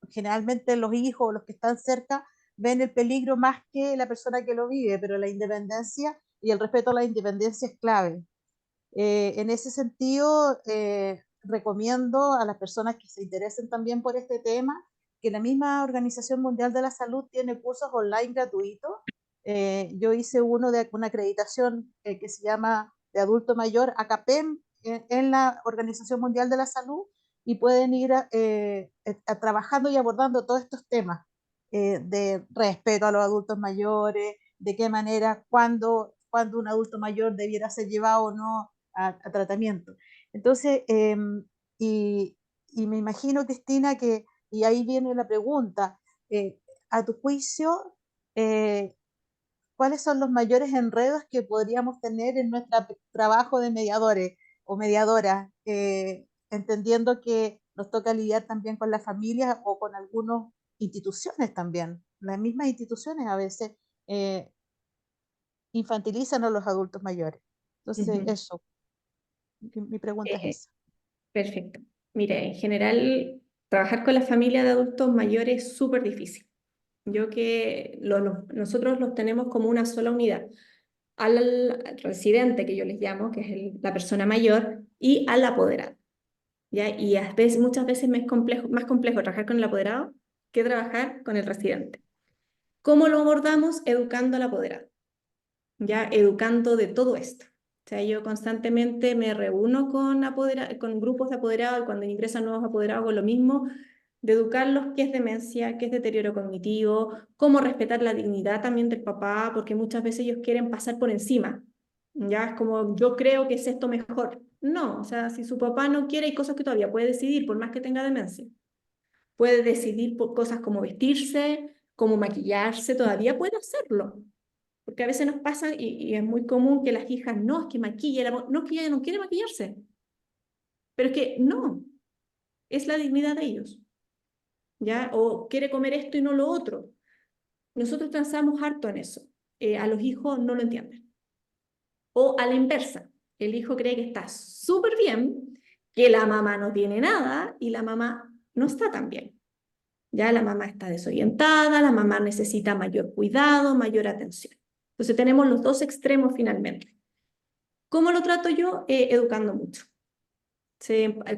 generalmente los hijos o los que están cerca, ven el peligro más que la persona que lo vive, pero la independencia y el respeto a la independencia es clave. En ese sentido, recomiendo a las personas que se interesen también por este tema que la misma Organización Mundial de la Salud tiene cursos online gratuitos. Yo hice uno de una acreditación que se llama de adulto mayor, ACAPEM, en la Organización Mundial de la Salud, y pueden ir trabajando y abordando todos estos temas de respeto a los adultos mayores, de qué manera, cuando un adulto mayor debiera ser llevado o no a tratamiento. Entonces, y, y me imagino, Cristina, que, y ahí viene la pregunta, a tu juicio, ¿cuáles son los mayores enredos que podríamos tener en nuestro trabajo de mediadores o mediadoras, entendiendo que nos toca lidiar también con las familias o con algunas instituciones también? Las mismas instituciones a veces eh, infantilizan a los adultos mayores. Entonces, Ujú. eso, mi pregunta es Eh, esa. Perfecto. Mire, en general, trabajar con la familia de adultos mayores es súper difícil. Yo que nosotros los tenemos como una sola unidad. Al residente, que yo les llamo, que es la persona mayor, y al apoderado. ¿Ya? Y muchas veces me es más complejo trabajar con el apoderado que trabajar con el residente. ¿Cómo lo abordamos? Educando al apoderado, ya educando de todo esto. O sea, yo constantemente me reúno con grupos de apoderados y cuando ingresan nuevos apoderados hago lo mismo, de educarlos qué es demencia, qué es deterioro cognitivo, cómo respetar la dignidad también del papá, porque muchas veces ellos quieren pasar por encima. Ya es como, yo creo que es esto mejor. No, o sea, si su papá no quiere, hay cosas que todavía puede decidir, por más que tenga demencia. Puede decidir por cosas como vestirse, como maquillarse, todavía puede hacerlo. Porque a veces nos pasa, y es muy común que las hijas, no, es que maquilla, no, es que ella no quiere maquillarse. Pero es que no, es la dignidad de ellos. ¿Ya? O quiere comer esto y no lo otro. Nosotros transamos harto en eso. A los hijos no lo entienden. O a la inversa, el hijo cree que está súper bien, que la mamá no tiene nada y la mamá no está tan bien. Ya la mamá está desorientada, la mamá necesita mayor cuidado, mayor atención. Entonces tenemos los dos extremos finalmente. ¿Cómo lo trato yo? Educando mucho.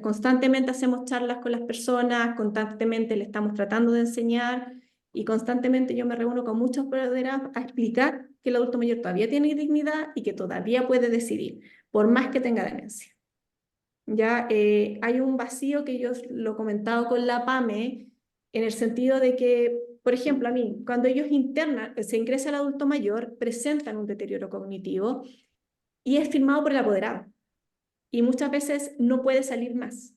Constantemente hacemos charlas con las personas, constantemente le estamos tratando de enseñar y constantemente yo me reúno con muchos apoderados a explicar que el adulto mayor todavía tiene dignidad y que todavía puede decidir, por más que tenga demencia. Ya hay un vacío que yo lo he comentado con la PAME, en el sentido de que, por ejemplo, a mí, cuando ellos se ingresa el adulto mayor, presentan un deterioro cognitivo y es firmado por el apoderado. Y muchas veces no puede salir más.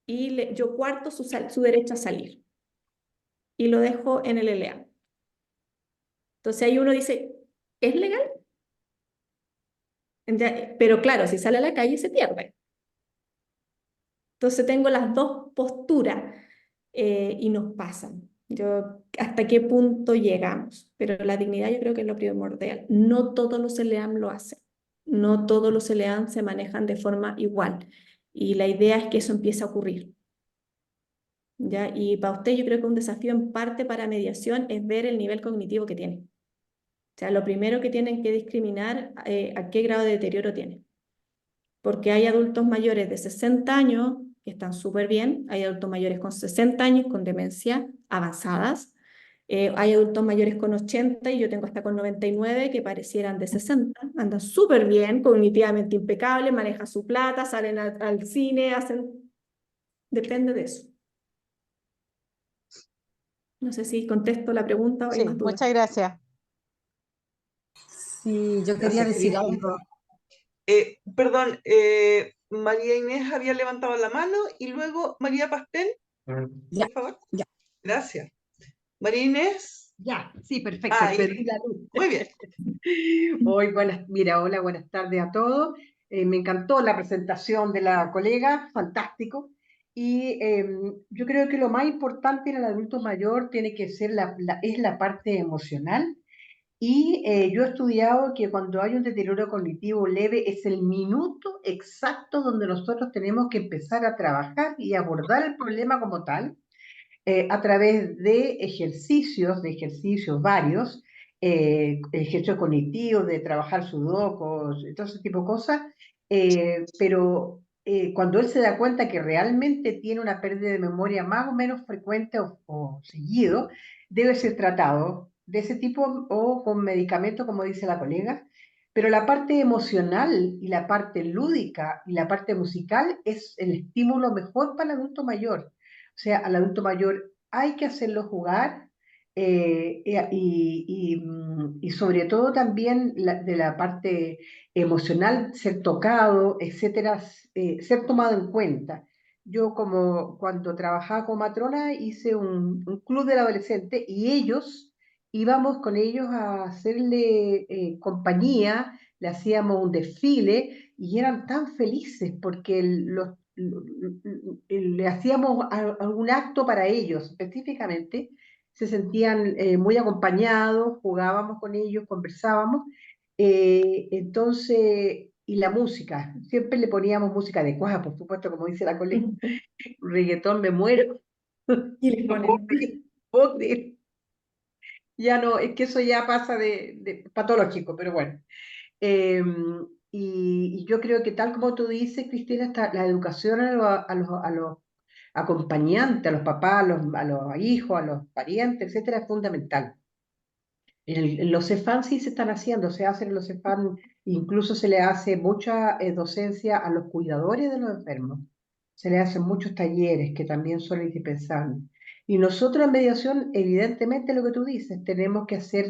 Y yo cuarto su derecho a salir y lo dejo en el LEA. Entonces ahí uno dice, ¿es legal? Pero claro, si sale a la calle se pierde. Entonces tengo las dos posturas y nos pasan. ¿Hasta qué punto llegamos? Pero la dignidad yo creo que es lo primordial. No todos los CLEAM lo hacen. No todos los CLEAM se manejan de forma igual. Y la idea es que eso empiece a ocurrir. ¿Ya? Y para usted yo creo que un desafío en parte para mediación es ver el nivel cognitivo que tiene. O sea, lo primero que tienen que discriminar a qué grado de deterioro tiene. Porque hay adultos mayores de 60 años que están súper bien, hay adultos mayores con 60 años con demencia avanzadas, hay adultos mayores con 80 y yo tengo hasta con 99 que parecieran de 60, andan súper bien, cognitivamente impecables, manejan su plata, salen al cine, depende de eso. No sé si contesto la pregunta o hay Sí, más dudas. muchas gracias. Sí, yo quería Gracias, decir Cristi. algo. Perdón, María Inés había levantado la mano y luego María Pastel, Ya, por favor. ya. Gracias. María Inés. Ya, sí, perfecto, Ahí. prendí la luz. Muy bien. Hola, buenas tardes a todos. Me encantó la presentación de la colega, fantástico. Y yo creo que lo más importante en el adulto mayor tiene que ser es la parte emocional. Y yo he estudiado que cuando hay un deterioro cognitivo leve es el minuto exacto donde nosotros tenemos que empezar a trabajar y abordar el problema como tal a través de ejercicios varios, ejercicios cognitivos, de trabajar sudokus, todo ese tipo de cosas, pero cuando él se da cuenta que realmente tiene una pérdida de memoria más o menos frecuente o seguido, debe ser tratado de ese tipo o con medicamentos, como dice la colega, pero la parte emocional y la parte lúdica y la parte musical es el estímulo mejor para el adulto mayor. O sea, al adulto mayor hay que hacerlo jugar y sobre todo también de la parte emocional, ser tocado, etcétera, ser tomado en cuenta. Yo como cuando trabajaba como matrona hice un club del adolescente y íbamos con ellos a hacerle compañía, le hacíamos un desfile y eran tan felices porque le hacíamos algún acto para ellos específicamente, se sentían muy acompañados, jugábamos con ellos, conversábamos, entonces, y la música, siempre le poníamos música adecuada, por supuesto, como dice la colega, reggaetón me muero, Y les no ponen. puedo creer. Ya no, es que eso ya pasa de patológico, pero bueno. Eh, y yo creo que tal como tú dices, Cristina, la educación a los acompañantes, a los papás, a los hijos, a los parientes, etcétera, es fundamental. En los CEFAM sí se están haciendo, se hacen en los CEFAM, incluso se le hace mucha docencia a los cuidadores de los enfermos, se le hacen muchos talleres que también son indispensables. Y nosotros en mediación, evidentemente lo que tú dices, tenemos que ser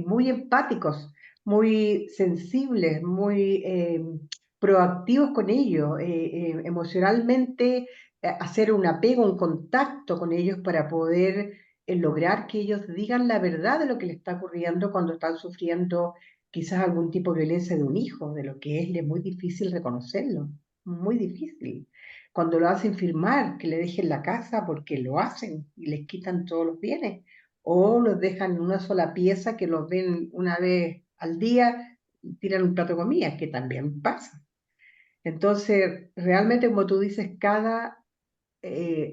muy empáticos, muy sensibles, muy proactivos con ellos, emocionalmente hacer un apego, un contacto con ellos para poder lograr que ellos digan la verdad de lo que les está ocurriendo cuando están sufriendo quizás algún tipo de violencia de un hijo, de lo que es muy difícil reconocerlo, muy difícil. Cuando lo hacen firmar, que le dejen la casa porque lo hacen y les quitan todos los bienes, o los dejan en una sola pieza que los ven una vez al día y tiran un plato de comida, que también pasa. Entonces, realmente, como tú dices, cada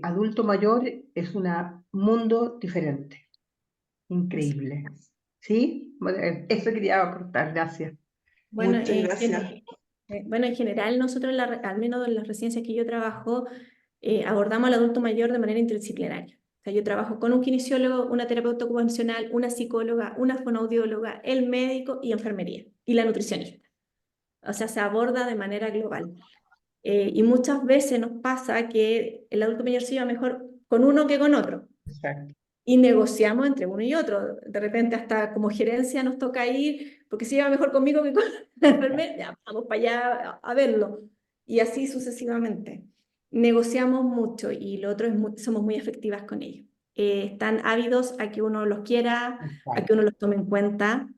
adulto mayor es un mundo diferente, increíble. ¿Sí? Bueno, eso quería aportar, gracias. Bueno, Muchas gracias. bueno, en general nosotros, al menos en las residencias que yo trabajo, abordamos al adulto mayor de manera interdisciplinaria. O sea, yo trabajo con un kinesiólogo, una terapeuta ocupacional, una psicóloga, una fonoaudióloga, el médico y enfermería, y la nutricionista. O sea, se aborda de manera global. Y muchas veces nos pasa que el adulto mayor se lleva mejor con uno que con otro. Exacto. Y negociamos entre uno y otro. De repente hasta como gerencia nos toca ir, porque se lleva mejor conmigo que con la enfermera, ya, vamos para allá a verlo. Y así sucesivamente. Negociamos mucho y lo otro es somos muy efectivas con ellos. Están ávidos a que uno los quiera, a que uno los tome en cuenta.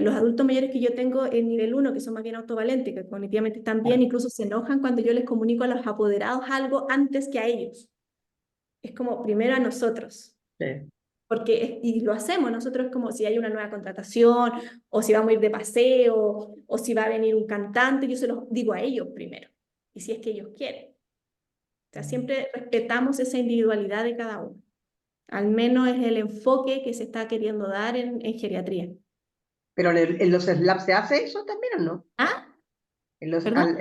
Los adultos mayores que yo tengo en nivel 1, que son más bien autovalentes, que cognitivamente están bien, incluso se enojan cuando yo les comunico a los apoderados algo antes que a ellos. Es como primero a nosotros. Sí. Porque, y lo hacemos, nosotros como si hay una nueva contratación, o si vamos a ir de paseo, o si va a venir un cantante, yo se los digo a ellos primero, y si es que ellos quieren. O sea, siempre respetamos esa individualidad de cada uno. Al menos es el enfoque que se está queriendo dar en geriatría. Pero en los SLAM se hace eso también, ¿o no? ¿Ah? En ¿Perdón?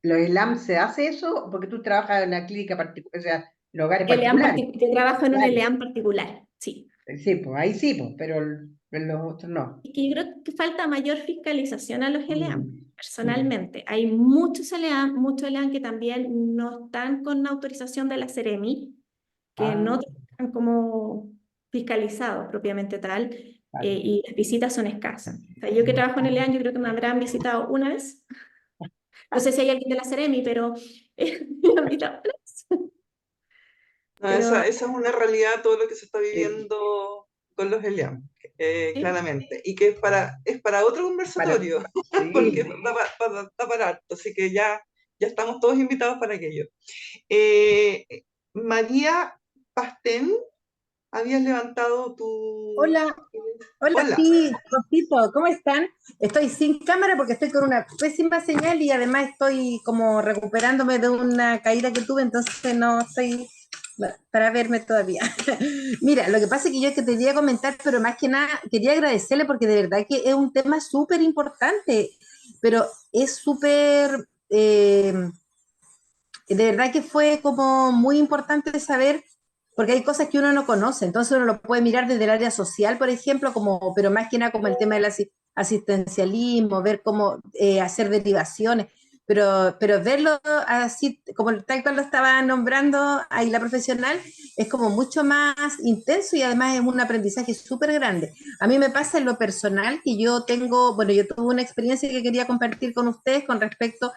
los SLAM se hace eso porque tú trabajas en una clínica particular, o sea, en hogares particulares. Yo trabajo en un Claro. LEAM particular, sí. Sí, pues ahí sí, pues, pero en los otros no. Es que yo creo que falta mayor fiscalización a los LEAM, Mm. personalmente. Hay muchos LEAM que también no están con autorización de la Seremi, que Ah, no están como fiscalizados propiamente tal, y las visitas son escasas. O sea, yo que trabajo en el EAN, yo creo que me habrán visitado una vez. No sé si hay alguien de la Seremi, pero me han visitado una vez. No, Pero esa es una realidad, todo lo que se está Sí. viviendo con los ELEAM, sí, claramente. Y que es para otro conversatorio, porque Sí. da para harto, así que ya estamos todos invitados para aquello. Eh, María Pastén, habías levantado tu... Hola, hola, Hola. sí, Rosito, ¿cómo están? Estoy sin cámara porque estoy con una pésima señal y además estoy como recuperándome de una caída que tuve, entonces no estoy para verme todavía. Mira, lo que pasa es que yo que te quería comentar, pero más que nada quería agradecerle porque de verdad que es un tema súper importante, pero es súper, de verdad que fue como muy importante saber, porque hay cosas que uno no conoce, entonces uno lo puede mirar desde el área social, por ejemplo, como, pero más que nada como el tema del asistencialismo, ver cómo hacer derivaciones, pero verlo así, como tal cual lo estaba nombrando ahí la profesional, es como mucho más intenso y además es un aprendizaje súper grande. A mí me pasa en lo personal que yo tengo, bueno, yo tuve una experiencia que quería compartir con ustedes con respecto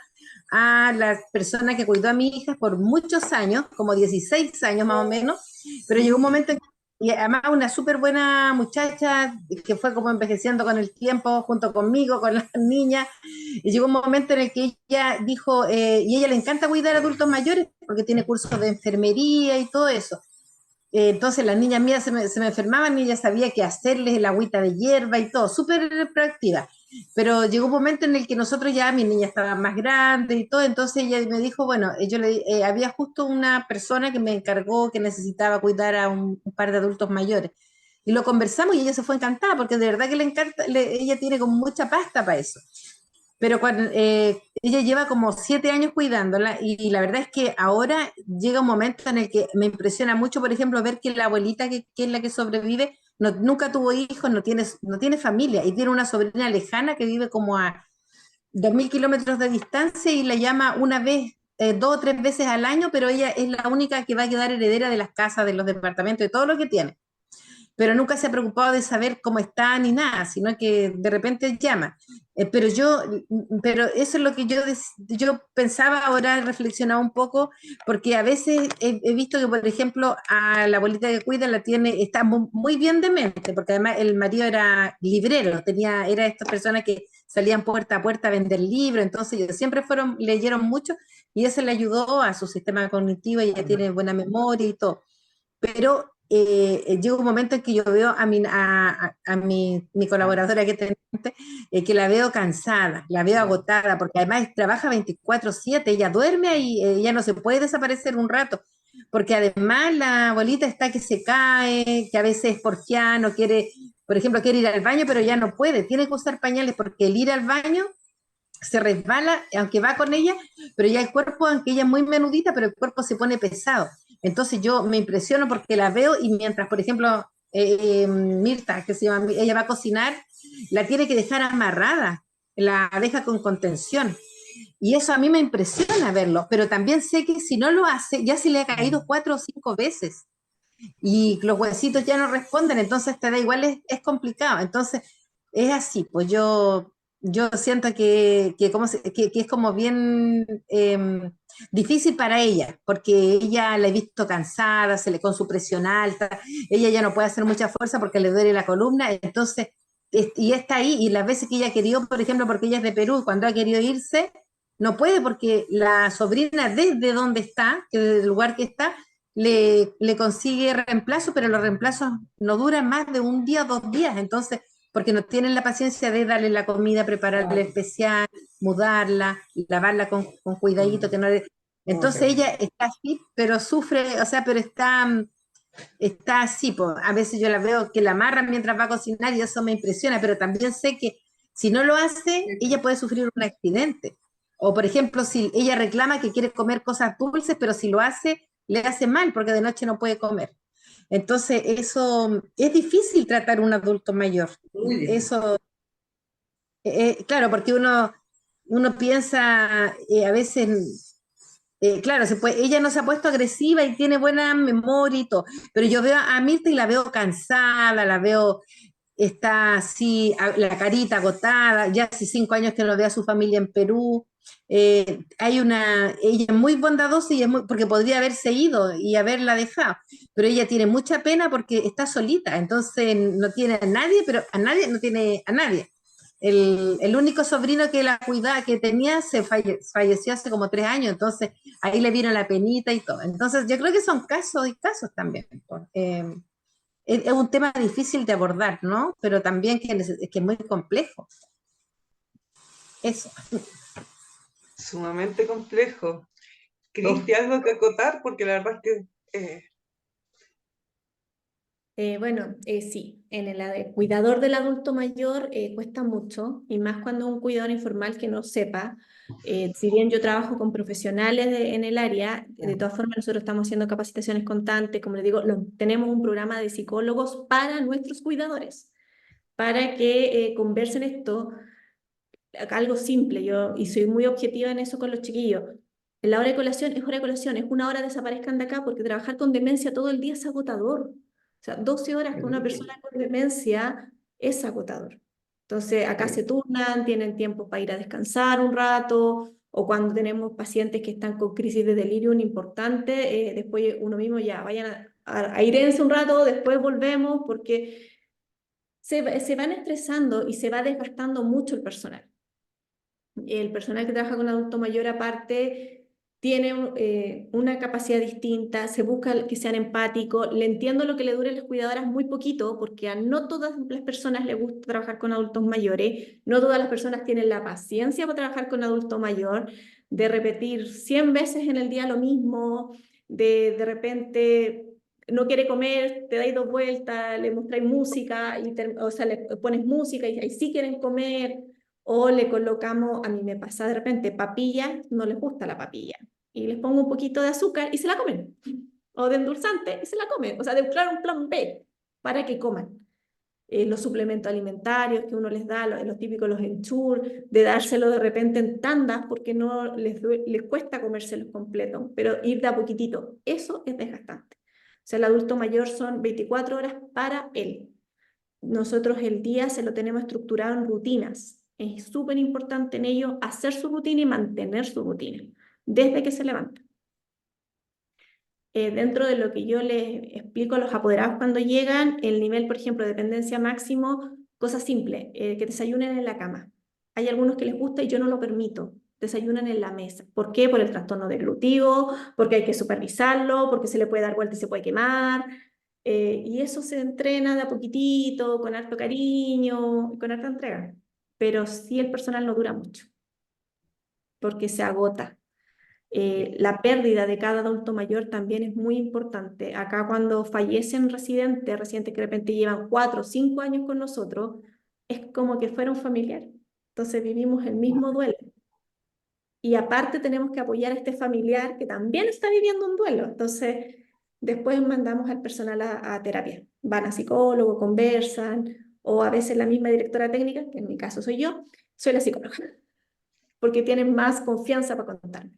a la persona que cuidó a mi hija por muchos años, como 16 años más o menos, pero llegó un momento en que, y además una súper buena muchacha que fue como envejeciendo con el tiempo junto conmigo, con las niñas, y llegó un momento en el que ella dijo, y a ella le encanta cuidar a adultos mayores porque tiene cursos de enfermería y todo eso. Entonces las niñas mías se me enfermaban y ella sabía qué hacerles, el agüita de hierba y todo, súper proactiva. Pero llegó un momento en el que nosotros ya, mi niña estaba más grande y todo, entonces ella me dijo, bueno, había justo una persona que me encargó que necesitaba cuidar a un par de adultos mayores. Y lo conversamos y ella se fue encantada porque de verdad que le encanta, ella tiene como mucha pasta para eso. Pero cuando, ella lleva como 7 años cuidándola y la verdad es que ahora llega un momento en el que me impresiona mucho, por ejemplo, ver que la abuelita que es la que sobrevive nunca tuvo hijos, no tiene familia y tiene una sobrina lejana que vive como a 2000 kilómetros de distancia y la llama una vez, 2 o 3 veces al año, pero ella es la única que va a quedar heredera de las casas, de los departamentos, de todo lo que tiene, pero nunca se ha preocupado de saber cómo está ni nada, sino que de repente llama. Pero eso es lo que yo pensaba, ahora he reflexionado un poco, porque a veces he visto que, por ejemplo, a la abuelita que cuida está muy bien de mente, porque además el marido era librero, era estas personas que salían puerta a puerta a vender libros, entonces ellos siempre leyeron mucho y eso le ayudó a su sistema cognitivo, y ella tiene buena memoria y todo, pero llega un momento en que yo veo mi colaboradora que tengo, que la veo cansada, la veo agotada, porque además trabaja 24/7, ella duerme ahí, ella no se puede desaparecer un rato, porque además la abuelita está que se cae, que a veces es porfiano, por ejemplo, quiere ir al baño, pero ya no puede, tiene que usar pañales porque el ir al baño se resbala, aunque va con ella, pero ya el cuerpo, aunque ella es muy menudita, pero el cuerpo se pone pesado. Entonces yo me impresiono porque la veo y mientras, por ejemplo, Mirta, que se llama, ella va a cocinar, la tiene que dejar amarrada, la deja con contención. Y eso a mí me impresiona verlo, pero también sé que si no lo hace, ya se le ha caído 4 o 5 veces y los huesitos ya no responden, entonces te da igual, es complicado. Entonces, es así, pues yo siento que es como bien difícil para ella, porque ella la he visto cansada, con su presión alta, ella ya no puede hacer mucha fuerza porque le duele la columna, entonces, y está ahí, y las veces que ella ha querido, por ejemplo, porque ella es de Perú, cuando ha querido irse, no puede porque la sobrina desde donde está, que desde el lugar que está, le consigue reemplazo, pero los reemplazos no duran más de un día o 2 días, entonces, porque no tienen la paciencia de darle la comida, prepararle especial, mudarla, lavarla con cuidadito, que no le... Entonces ella está así, pero sufre, o sea, pero está así, pues. A veces yo la veo que la amarran mientras va a cocinar y eso me impresiona, pero también sé que si no lo hace, ella puede sufrir un accidente. O, por ejemplo, si ella reclama que quiere comer cosas dulces, pero si lo hace, le hace mal porque de noche no puede comer. Entonces, eso es difícil tratar a un adulto mayor. Muy difícil. Eso, claro, porque uno piensa a veces, claro, ella no se ha puesto agresiva y tiene buena memoria y todo, pero yo veo a Mirta y la veo cansada, la veo está así, la carita agotada, ya hace 5 años que no ve a su familia en Perú. Ella es muy bondadosa y porque podría haberse ido y haberla dejado, pero ella tiene mucha pena porque está solita, entonces no tiene a nadie, pero a nadie no tiene a nadie. El único sobrino que la cuidaba, que tenía, falleció hace como 3 años, entonces ahí le vino la penita y todo. Entonces yo creo que son casos y casos también. Es un tema difícil de abordar, ¿no? Pero también que es muy complejo. Eso. Sumamente complejo. Cristi, ¿algo que acotar? Porque la verdad es que Bueno, sí, en el cuidador del adulto mayor cuesta mucho, y más cuando un cuidador informal que no sepa. Si bien yo trabajo con profesionales en el área, de todas formas nosotros estamos haciendo capacitaciones constantes, como les digo, tenemos un programa de psicólogos para nuestros cuidadores, para que conversen esto, algo simple, y soy muy objetiva en eso con los chiquillos. La hora de colación es hora de colación, es una hora desaparezcan de acá, porque trabajar con demencia todo el día es agotador. O sea, 12 horas con una persona con demencia es agotador. Entonces, acá se turnan, tienen tiempo para ir a descansar un rato, o cuando tenemos pacientes que están con crisis de delirium importante, después uno mismo ya vayan a airense un rato, después volvemos, porque se van estresando y se va desgastando mucho el personal. El personal que trabaja con adulto mayor aparte tiene una capacidad distinta, se busca que sean empáticos. Le entiendo lo que le dure a las cuidadoras muy poquito, porque a no todas las personas les gusta trabajar con adultos mayores, no todas las personas tienen la paciencia para trabajar con adulto mayor, de repetir 100 veces en el día lo mismo, de repente no quiere comer, te dais 2 vueltas, le mostráis música, o sea, le pones música y ahí sí quieren comer. O le colocamos, a mí me pasa de repente, papilla, no les gusta la papilla, y les pongo un poquito de azúcar y se la comen. O de endulzante y se la comen. O sea, de claro, un plan B para que coman. Los suplementos alimentarios que uno les da, los típicos, los Ensure, de dárselo de repente en tandas porque no les cuesta comérselos completos, pero ir de a poquitito. Eso es desgastante. O sea, el adulto mayor son 24 horas para él. Nosotros el día se lo tenemos estructurado en rutinas. Es súper importante en ello hacer su rutina y mantener su rutina desde que se levanta. Dentro de lo que yo les explico a los apoderados cuando llegan, el nivel, por ejemplo, de dependencia máximo, cosas simples, que desayunen en la cama. Hay algunos que les gusta y yo no lo permito. Desayunan en la mesa. ¿Por qué? Por el trastorno deglutivo, porque hay que supervisarlo, porque se le puede dar vuelta y se puede quemar. Y eso se entrena de a poquitito, con harto cariño, con harta entrega. Pero sí el personal no dura mucho, porque se agota. La pérdida de cada adulto mayor también es muy importante. Acá cuando fallecen residentes que de repente llevan 4 o 5 años con nosotros, es como que fuera un familiar. Entonces vivimos el mismo duelo. Y aparte tenemos que apoyar a este familiar que también está viviendo un duelo. Entonces después mandamos al personal a terapia. Van a psicólogo, conversan, o a veces la misma directora técnica, que en mi caso soy yo, soy la psicóloga, porque tienen más confianza para contarme.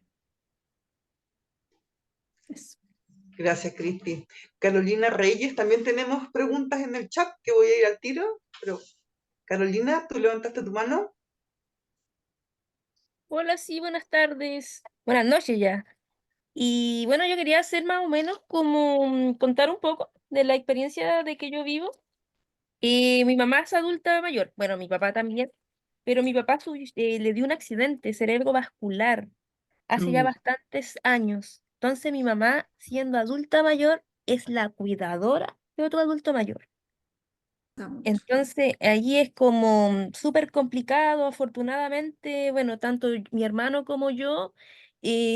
Eso. gracias, Cristi. Carolina Reyes, también tenemos preguntas en el chat que voy a ir al tiro, pero Carolina, ¿tú levantaste tu mano? Hola, sí, buenas tardes. Buenas noches ya. Y bueno, yo quería hacer más o menos como contar un poco de la experiencia de que yo vivo. Mi mamá es adulta mayor, bueno, mi papá también, pero mi papá le dio un accidente cerebrovascular hace ya bastantes años. Entonces mi mamá, siendo adulta mayor, es la cuidadora de otro adulto mayor. Entonces, allí es como súper complicado, afortunadamente, bueno, tanto mi hermano como yo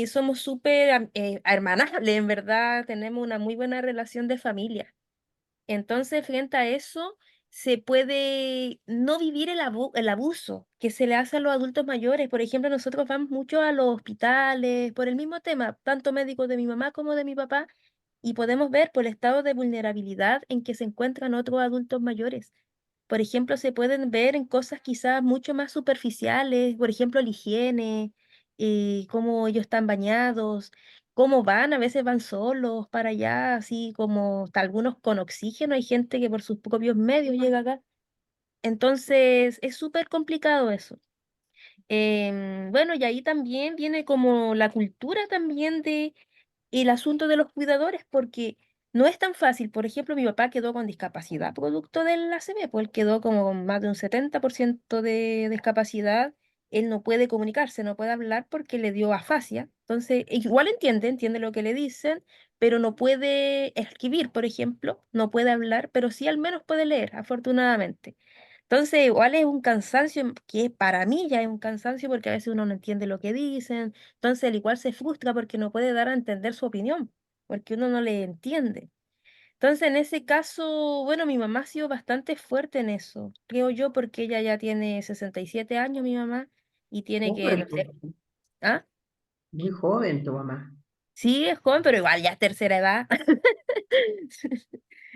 somos súper hermanables, en verdad, tenemos una muy buena relación de familia. Entonces, frente a eso, se puede no vivir el abuso que se le hace a los adultos mayores. Por ejemplo, nosotros vamos mucho a los hospitales por el mismo tema, tanto médicos de mi mamá como de mi papá, y podemos ver por el estado de vulnerabilidad en que se encuentran otros adultos mayores. Por ejemplo, se pueden ver en cosas quizás mucho más superficiales, por ejemplo, la higiene, cómo ellos están bañados, cómo van, a veces van solos para allá, así como hasta algunos con oxígeno, hay gente que por sus propios medios llega acá. Entonces, es súper complicado eso. Bueno, y ahí también viene como la cultura también de el asunto de los cuidadores, porque no es tan fácil. Por ejemplo, mi papá quedó con discapacidad producto del ACV, pues él quedó como con más de un 70% de discapacidad. Él no puede comunicarse, no puede hablar porque le dio afasia. Entonces, igual entiende lo que le dicen, pero no puede escribir, por ejemplo, no puede hablar, pero sí al menos puede leer, afortunadamente. Entonces, igual es un cansancio que para mí ya es un cansancio porque a veces uno no entiende lo que dicen. Entonces, él igual se frustra porque no puede dar a entender su opinión, porque uno no le entiende. Entonces, en ese caso, bueno, mi mamá ha sido bastante fuerte en eso, creo yo, porque ella ya tiene 67 años, mi mamá, y tiene que, Joven, no sé, ¿ah? muy joven tu mamá. Sí, es joven, pero igual ya es tercera edad.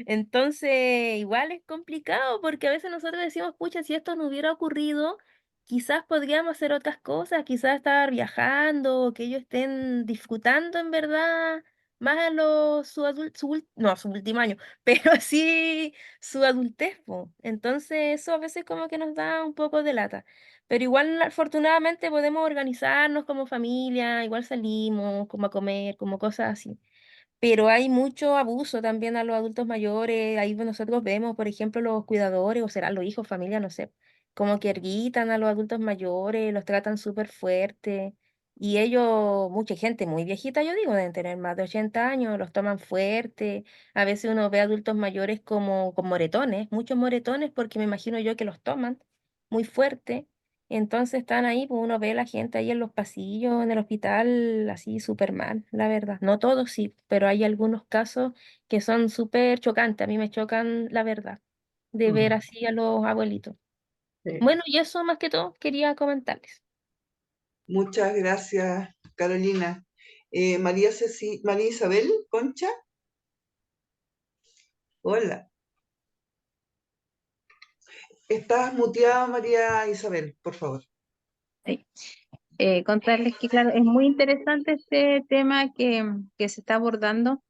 Entonces, igual es complicado porque a veces nosotros decimos, pucha, si esto no hubiera ocurrido, quizás podríamos hacer otras cosas, quizás estar viajando, o que ellos estén disfrutando en verdad más a no, su último año, pero sí su adultez, po. Entonces, eso a veces como que nos da un poco de lata. Pero igual, afortunadamente, podemos organizarnos como familia, igual salimos como a comer, como cosas así. Pero hay mucho abuso también a los adultos mayores. Ahí nosotros vemos, por ejemplo, los cuidadores, o serán los hijos, familia, no sé, como que erguitan a los adultos mayores, los tratan súper fuerte. Y ellos, mucha gente muy viejita, yo digo, deben tener más de 80 años, los toman fuerte. A veces uno ve adultos mayores como con moretones, muchos moretones, porque me imagino yo que los toman muy fuerte. Entonces están ahí, pues uno ve a la gente ahí en los pasillos, en el hospital, así súper mal, la verdad. No todos sí, pero hay algunos casos que son súper chocantes. A mí me chocan, la verdad, de ver Mm, así a los abuelitos. sí. Bueno, y eso más que todo quería comentarles. Muchas gracias, Carolina. María Isabel Concha, hola. Estás muteada, María Isabel, por favor. Sí. Contarles que, claro, es muy interesante este tema que se está abordando,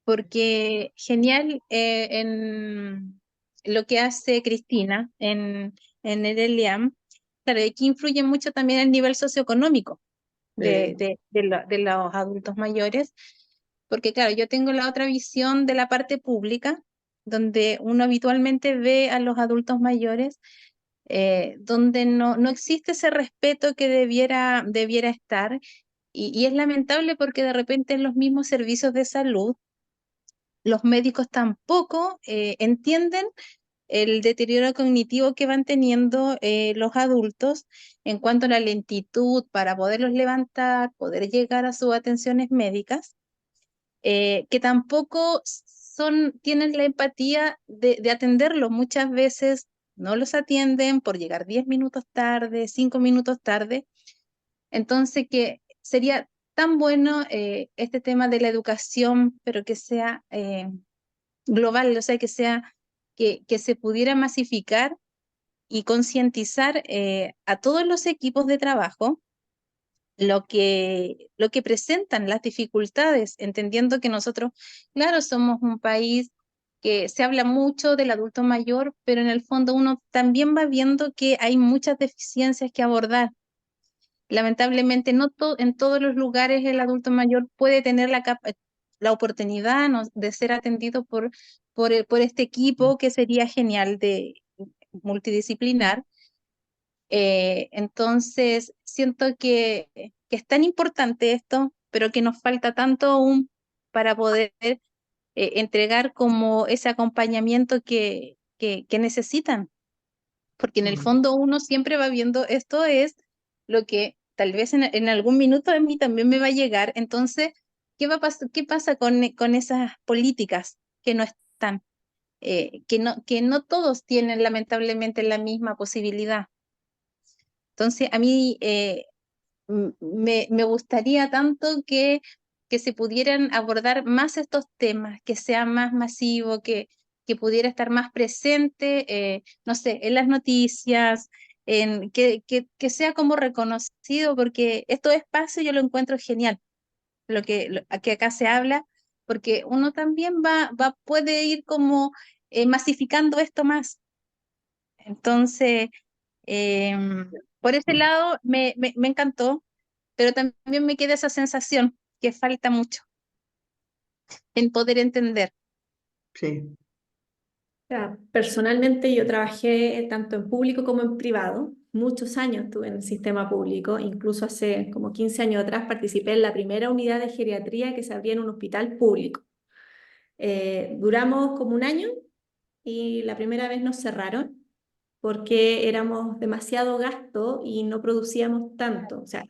porque genial en lo que hace Cristina en el ELIAM, claro, y aquí influye mucho también el nivel socioeconómico de los adultos mayores, porque claro, yo tengo la otra visión de la parte pública, donde uno habitualmente ve a los adultos mayores, donde no existe ese respeto que debiera estar, y es lamentable porque de repente en los mismos servicios de salud, los médicos tampoco entienden el deterioro cognitivo que van teniendo los adultos en cuanto a la lentitud para poderlos levantar, poder llegar a sus atenciones médicas, que tampoco tienen la empatía de atenderlos. Muchas veces no los atienden por llegar 10 minutos tarde, 5 minutos tarde. Entonces, que sería tan bueno este tema de la educación, pero que sea global, o sea, que se pudiera masificar y concientizar a todos los equipos de trabajo lo que presentan las dificultades, entendiendo que nosotros, claro, somos un país que se habla mucho del adulto mayor, pero en el fondo uno también va viendo que hay muchas deficiencias que abordar. Lamentablemente, no en todos los lugares el adulto mayor puede tener la oportunidad, ¿no?, de ser atendido por este equipo que sería genial de multidisciplinar. Entonces, siento que es tan importante esto, pero que nos falta tanto aún para poder entregar como ese acompañamiento que necesitan, porque en el Mm. fondo uno siempre va viendo esto es lo que tal vez en algún minuto de mí también me va a llegar. Entonces, ¿qué pasa con esas políticas que no están? Que no todos tienen lamentablemente la misma posibilidad. Entonces, a mí me gustaría tanto que se pudieran abordar más estos temas, que sea más masivo, que pudiera estar más presente, no sé, en las noticias, que sea como reconocido, porque estos espacios yo lo encuentro genial, que acá se habla, porque uno también puede ir como masificando esto más. Entonces, por ese lado me encantó, pero también me queda esa sensación que falta mucho en poder entender. Sí. sea, personalmente yo trabajé tanto en público como en privado. Muchos años estuve en el sistema público, incluso hace como 15 años atrás participé en la primera unidad de geriatría que se abría en un hospital público. Duramos como un año y la primera vez nos cerraron porque éramos demasiado gasto y no producíamos tanto. O sea,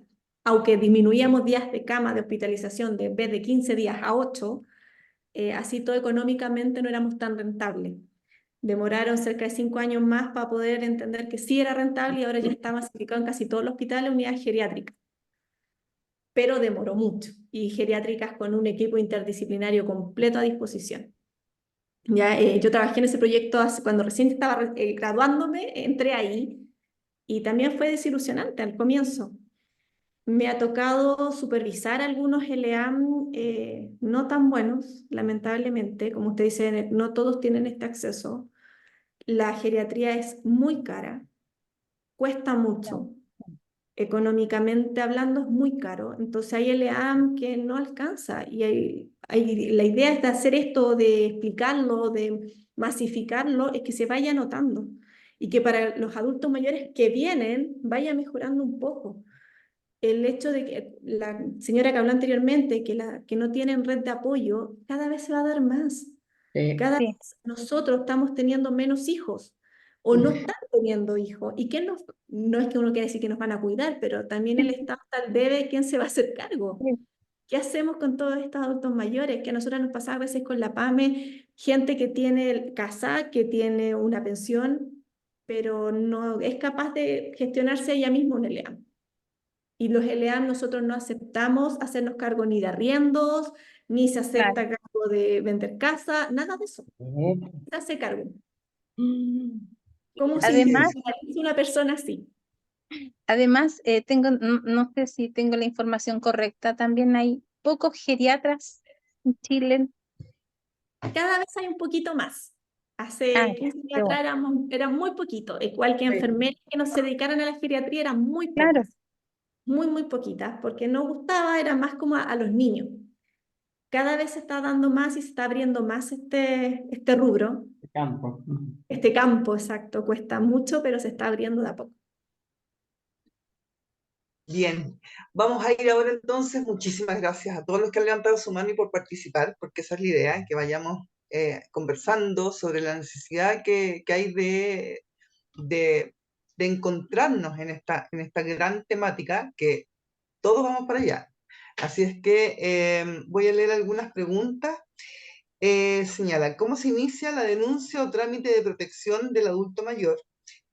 aunque disminuíamos días de cama de hospitalización de en vez de 15 días a 8, así todo económicamente no éramos tan rentables. Demoraron cerca de 5 años más para poder entender que sí era rentable y ahora ya está masificado en casi todos los hospitales unidades geriátricas. Pero demoró mucho y geriátricas con un equipo interdisciplinario completo a disposición. Ya, yo trabajé en ese proyecto cuando recién estaba graduándome, entré ahí y también fue desilusionante al comienzo. Me ha tocado supervisar algunos LEAM no tan buenos, lamentablemente. Como usted dice, no todos tienen este acceso. La geriatría es muy cara, cuesta mucho. Económicamente hablando es muy caro. Entonces hay LEAM que no alcanza. Y la idea es de hacer esto, de explicarlo, de masificarlo, es que se vaya notando. Y que para los adultos mayores que vienen vaya mejorando un poco. El hecho de que la señora que habló anteriormente, que no tienen red de apoyo, cada vez se va a dar más. Cada Sí, vez nosotros estamos teniendo menos hijos o no están teniendo hijos. ¿Y qué no es que uno quiera decir que nos van a cuidar, pero también el Estado tal debe quién se va a hacer cargo? sí, ¿Qué hacemos con todos estos adultos mayores? Que a nosotros nos pasa a veces con la PAME, gente que tiene casa, que tiene una pensión, pero no es capaz de gestionarse ella misma un ELEAM. Y los LEAM nosotros no aceptamos hacernos cargo ni de arriendos, ni se claro. acepta cargo de vender casa, nada de eso. Se hace cargo. ¿Cómo se Además, institucionaliza una persona así? además no sé si tengo la información correcta, también hay pocos geriatras en Chile. Cada vez hay un poquito más. Ah, Hace ya, 15 años qué atrás bueno. era muy poquito. Igual que enfermeras que no se dedicaran a la geriatría eran muy Claro, pocas. Muy, muy poquitas, porque no gustaba, era más como a los niños. Cada vez se está dando más y se está abriendo más este rubro. Campo. Este campo, exacto, cuesta mucho, pero se está abriendo de a poco. Bien, vamos a ir ahora entonces. Muchísimas gracias a todos los que han levantado su mano y por participar, porque esa es la idea, que vayamos conversando sobre la necesidad que hay de encontrarnos en esta gran temática, que todos vamos para allá. Así es que voy a leer algunas preguntas. Señala, ¿cómo se inicia la denuncia o trámite de protección del adulto mayor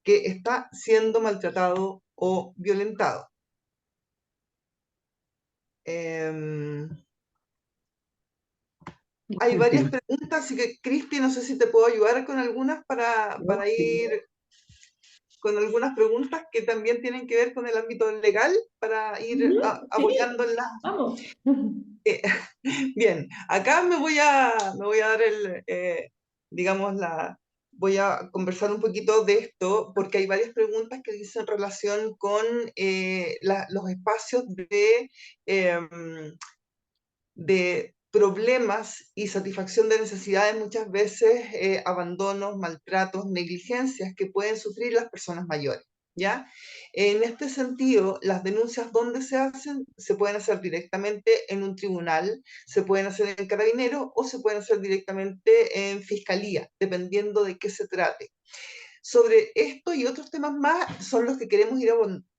que está siendo maltratado o violentado? Hay varias preguntas, así que Cristi, no sé si te puedo ayudar con algunas para ir con algunas preguntas que también tienen que ver con el ámbito legal, para ir Sí, apoyándolas. vamos. Bien, acá me voy a dar digamos, voy a conversar un poquito de esto, porque hay varias preguntas que dicen relación con los espacios de problemas y satisfacción de necesidades, muchas veces abandonos, maltratos, negligencias que pueden sufrir las personas mayores. ¿Ya? En este sentido, las denuncias, ¿dónde se hacen? Se pueden hacer directamente en un tribunal, se pueden hacer en Carabineros o se pueden hacer directamente en Fiscalía, dependiendo de qué se trate. Sobre esto y otros temas más son los que queremos ir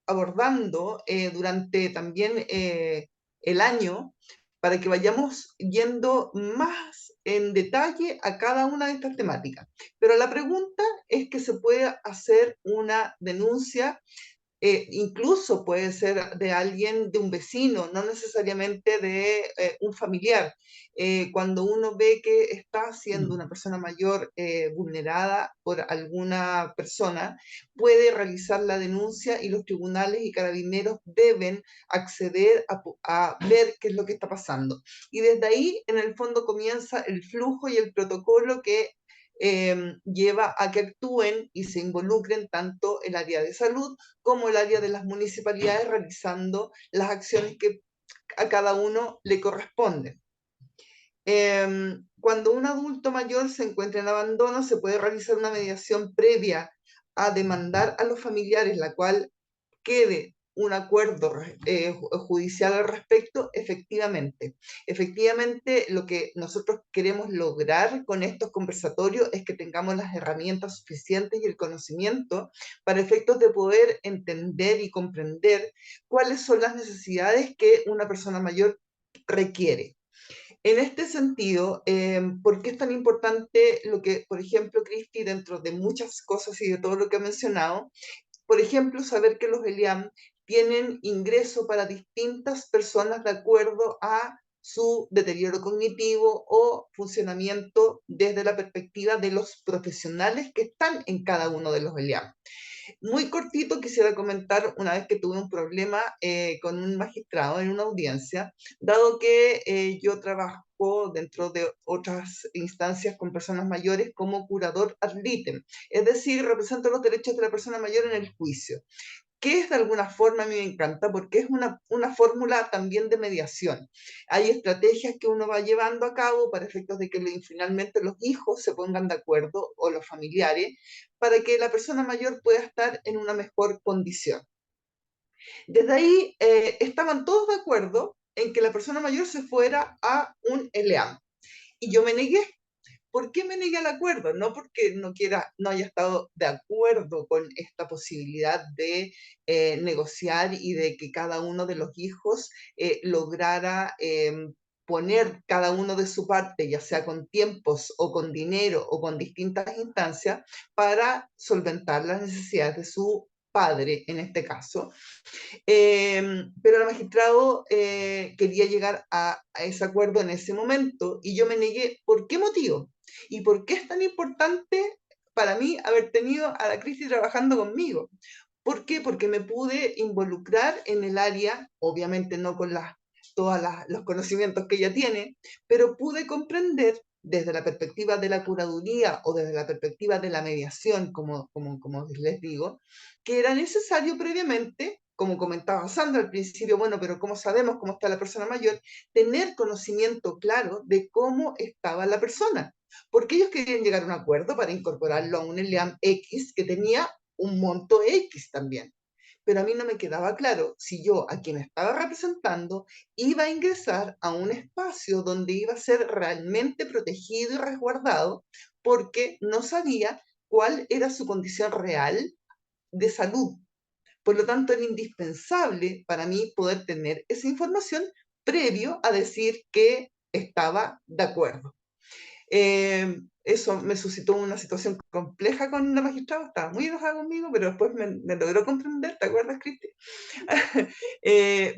abordando durante también el año, para que vayamos yendo más en detalle a cada una de estas temáticas. Pero la pregunta es que se puede hacer una denuncia, incluso puede ser de alguien, de un vecino, no necesariamente de un familiar. Cuando uno ve que está siendo una persona mayor vulnerada por alguna persona, puede realizar la denuncia y los tribunales y carabineros deben acceder a ver qué es lo que está pasando. Y desde ahí, en el fondo, comienza el flujo y el protocolo que lleva a que actúen y se involucren tanto el área de salud como el área de las municipalidades realizando las acciones que a cada uno le corresponden. Cuando un adulto mayor se encuentra en abandono, se puede realizar una mediación previa a demandar a los familiares, la cual quede un acuerdo judicial al respecto. Efectivamente, lo que nosotros queremos lograr con estos conversatorios es que tengamos las herramientas suficientes y el conocimiento para efectos de poder entender y comprender cuáles son las necesidades que una persona mayor requiere. En este sentido, ¿por qué es tan importante lo que, por ejemplo, Cristi, dentro de muchas cosas y de todo lo que ha mencionado, por ejemplo, saber que los ELIAM tienen ingreso para distintas personas de acuerdo a su deterioro cognitivo o funcionamiento desde la perspectiva de los profesionales que están en cada uno de los ELIAM? Muy cortito quisiera comentar una vez que tuve un problema con un magistrado en una audiencia, dado que yo trabajo dentro de otras instancias con personas mayores como curador ad litem, es decir, represento los derechos de la persona mayor en el juicio, que es de alguna forma, a mí me encanta porque es una fórmula también de mediación. Hay estrategias que uno va llevando a cabo para efectos de que finalmente los hijos se pongan de acuerdo o los familiares para que la persona mayor pueda estar en una mejor condición. Desde ahí estaban todos de acuerdo en que la persona mayor se fuera a un ELEAM y yo me negué. ¿Por qué me negué al acuerdo? No porque no haya estado de acuerdo con esta posibilidad de negociar y de que cada uno de los hijos lograra poner cada uno de su parte, ya sea con tiempos o con dinero o con distintas instancias, para solventar las necesidades de su padre, en este caso. Pero el magistrado quería llegar a ese acuerdo en ese momento y yo me negué. ¿Por qué motivo? ¿Y por qué es tan importante para mí haber tenido a la Cristi trabajando conmigo? ¿Por qué? Porque me pude involucrar en el área, obviamente no con todos los conocimientos que ella tiene, pero pude comprender desde la perspectiva de la curaduría o desde la perspectiva de la mediación, como les digo, que era necesario previamente, como comentaba Sandra al principio, bueno, pero ¿cómo sabemos cómo está la persona mayor? Tener conocimiento claro de cómo estaba la persona, porque ellos querían llegar a un acuerdo para incorporarlo a un ELEAM X que tenía un monto X también. Pero a mí no me quedaba claro si yo, a quien estaba representando, iba a ingresar a un espacio donde iba a ser realmente protegido y resguardado, porque no sabía cuál era su condición real de salud. Por lo tanto, era indispensable para mí poder tener esa información previo a decir que estaba de acuerdo. Eso me suscitó una situación compleja con la magistrada, estaba muy enojada conmigo, pero después me logró comprender, ¿te acuerdas, Cristi?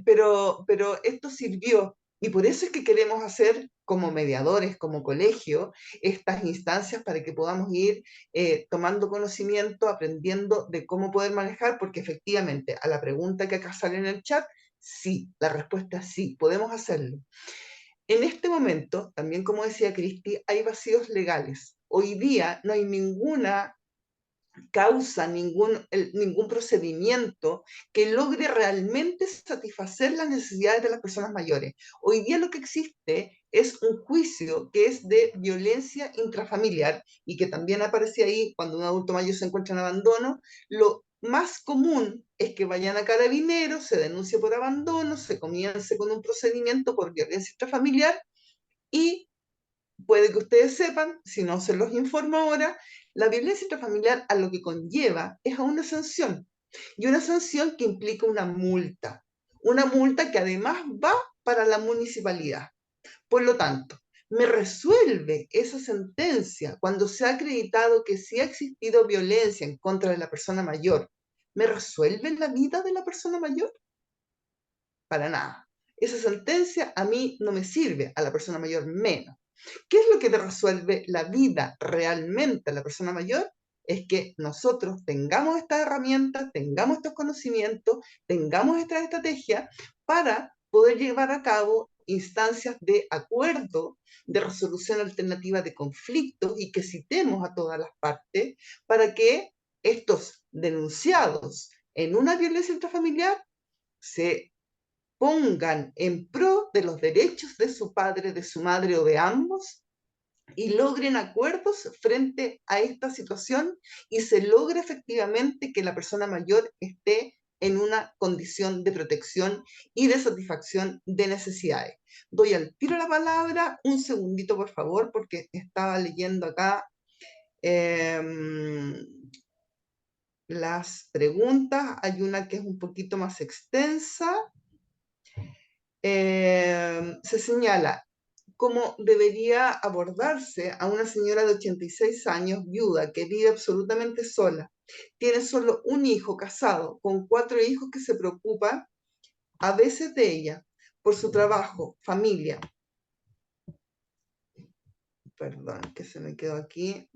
Pero esto sirvió, y por eso es que queremos hacer como mediadores, como colegio, estas instancias para que podamos ir tomando conocimiento, aprendiendo de cómo poder manejar, porque efectivamente a la pregunta que acá sale en el chat, sí, la respuesta es sí, podemos hacerlo. En este momento, también como decía Cristi, hay vacíos legales. Hoy día no hay ninguna causa, ningún procedimiento que logre realmente satisfacer las necesidades de las personas mayores. Hoy día lo que existe es un juicio que es de violencia intrafamiliar y que también aparece ahí cuando un adulto mayor se encuentra en abandono. Lo más común es que vayan a Carabineros, se denuncie por abandono, se comience con un procedimiento por violencia intrafamiliar y puede que ustedes sepan, si no se los informo ahora, la violencia intrafamiliar a lo que conlleva es a una sanción, y una sanción que implica una multa que además va para la municipalidad. Por lo tanto, me resuelve esa sentencia cuando se ha acreditado que sí ha existido violencia en contra de la persona mayor. ¿Me resuelve la vida de la persona mayor? Para nada. Esa sentencia a mí no me sirve, a la persona mayor menos. ¿Qué es lo que te resuelve la vida realmente a la persona mayor? Es que nosotros tengamos estas herramientas, tengamos estos conocimientos, tengamos estas estrategias para poder llevar a cabo instancias de acuerdo, de resolución alternativa de conflictos y que citemos a todas las partes para que estos denunciados en una violencia intrafamiliar se pongan en pro de los derechos de su padre, de su madre o de ambos y logren acuerdos frente a esta situación y se logre efectivamente que la persona mayor esté en una condición de protección y de satisfacción de necesidades. Doy al tiro la palabra, un segundito por favor, porque estaba leyendo acá las preguntas. Hay una que es un poquito más extensa. Se señala cómo debería abordarse a una señora de 86 años, viuda, que vive absolutamente sola. Tiene solo un hijo casado, con 4 hijos que se preocupa a veces de ella, por su trabajo, familia. Perdón, que se me quedó aquí.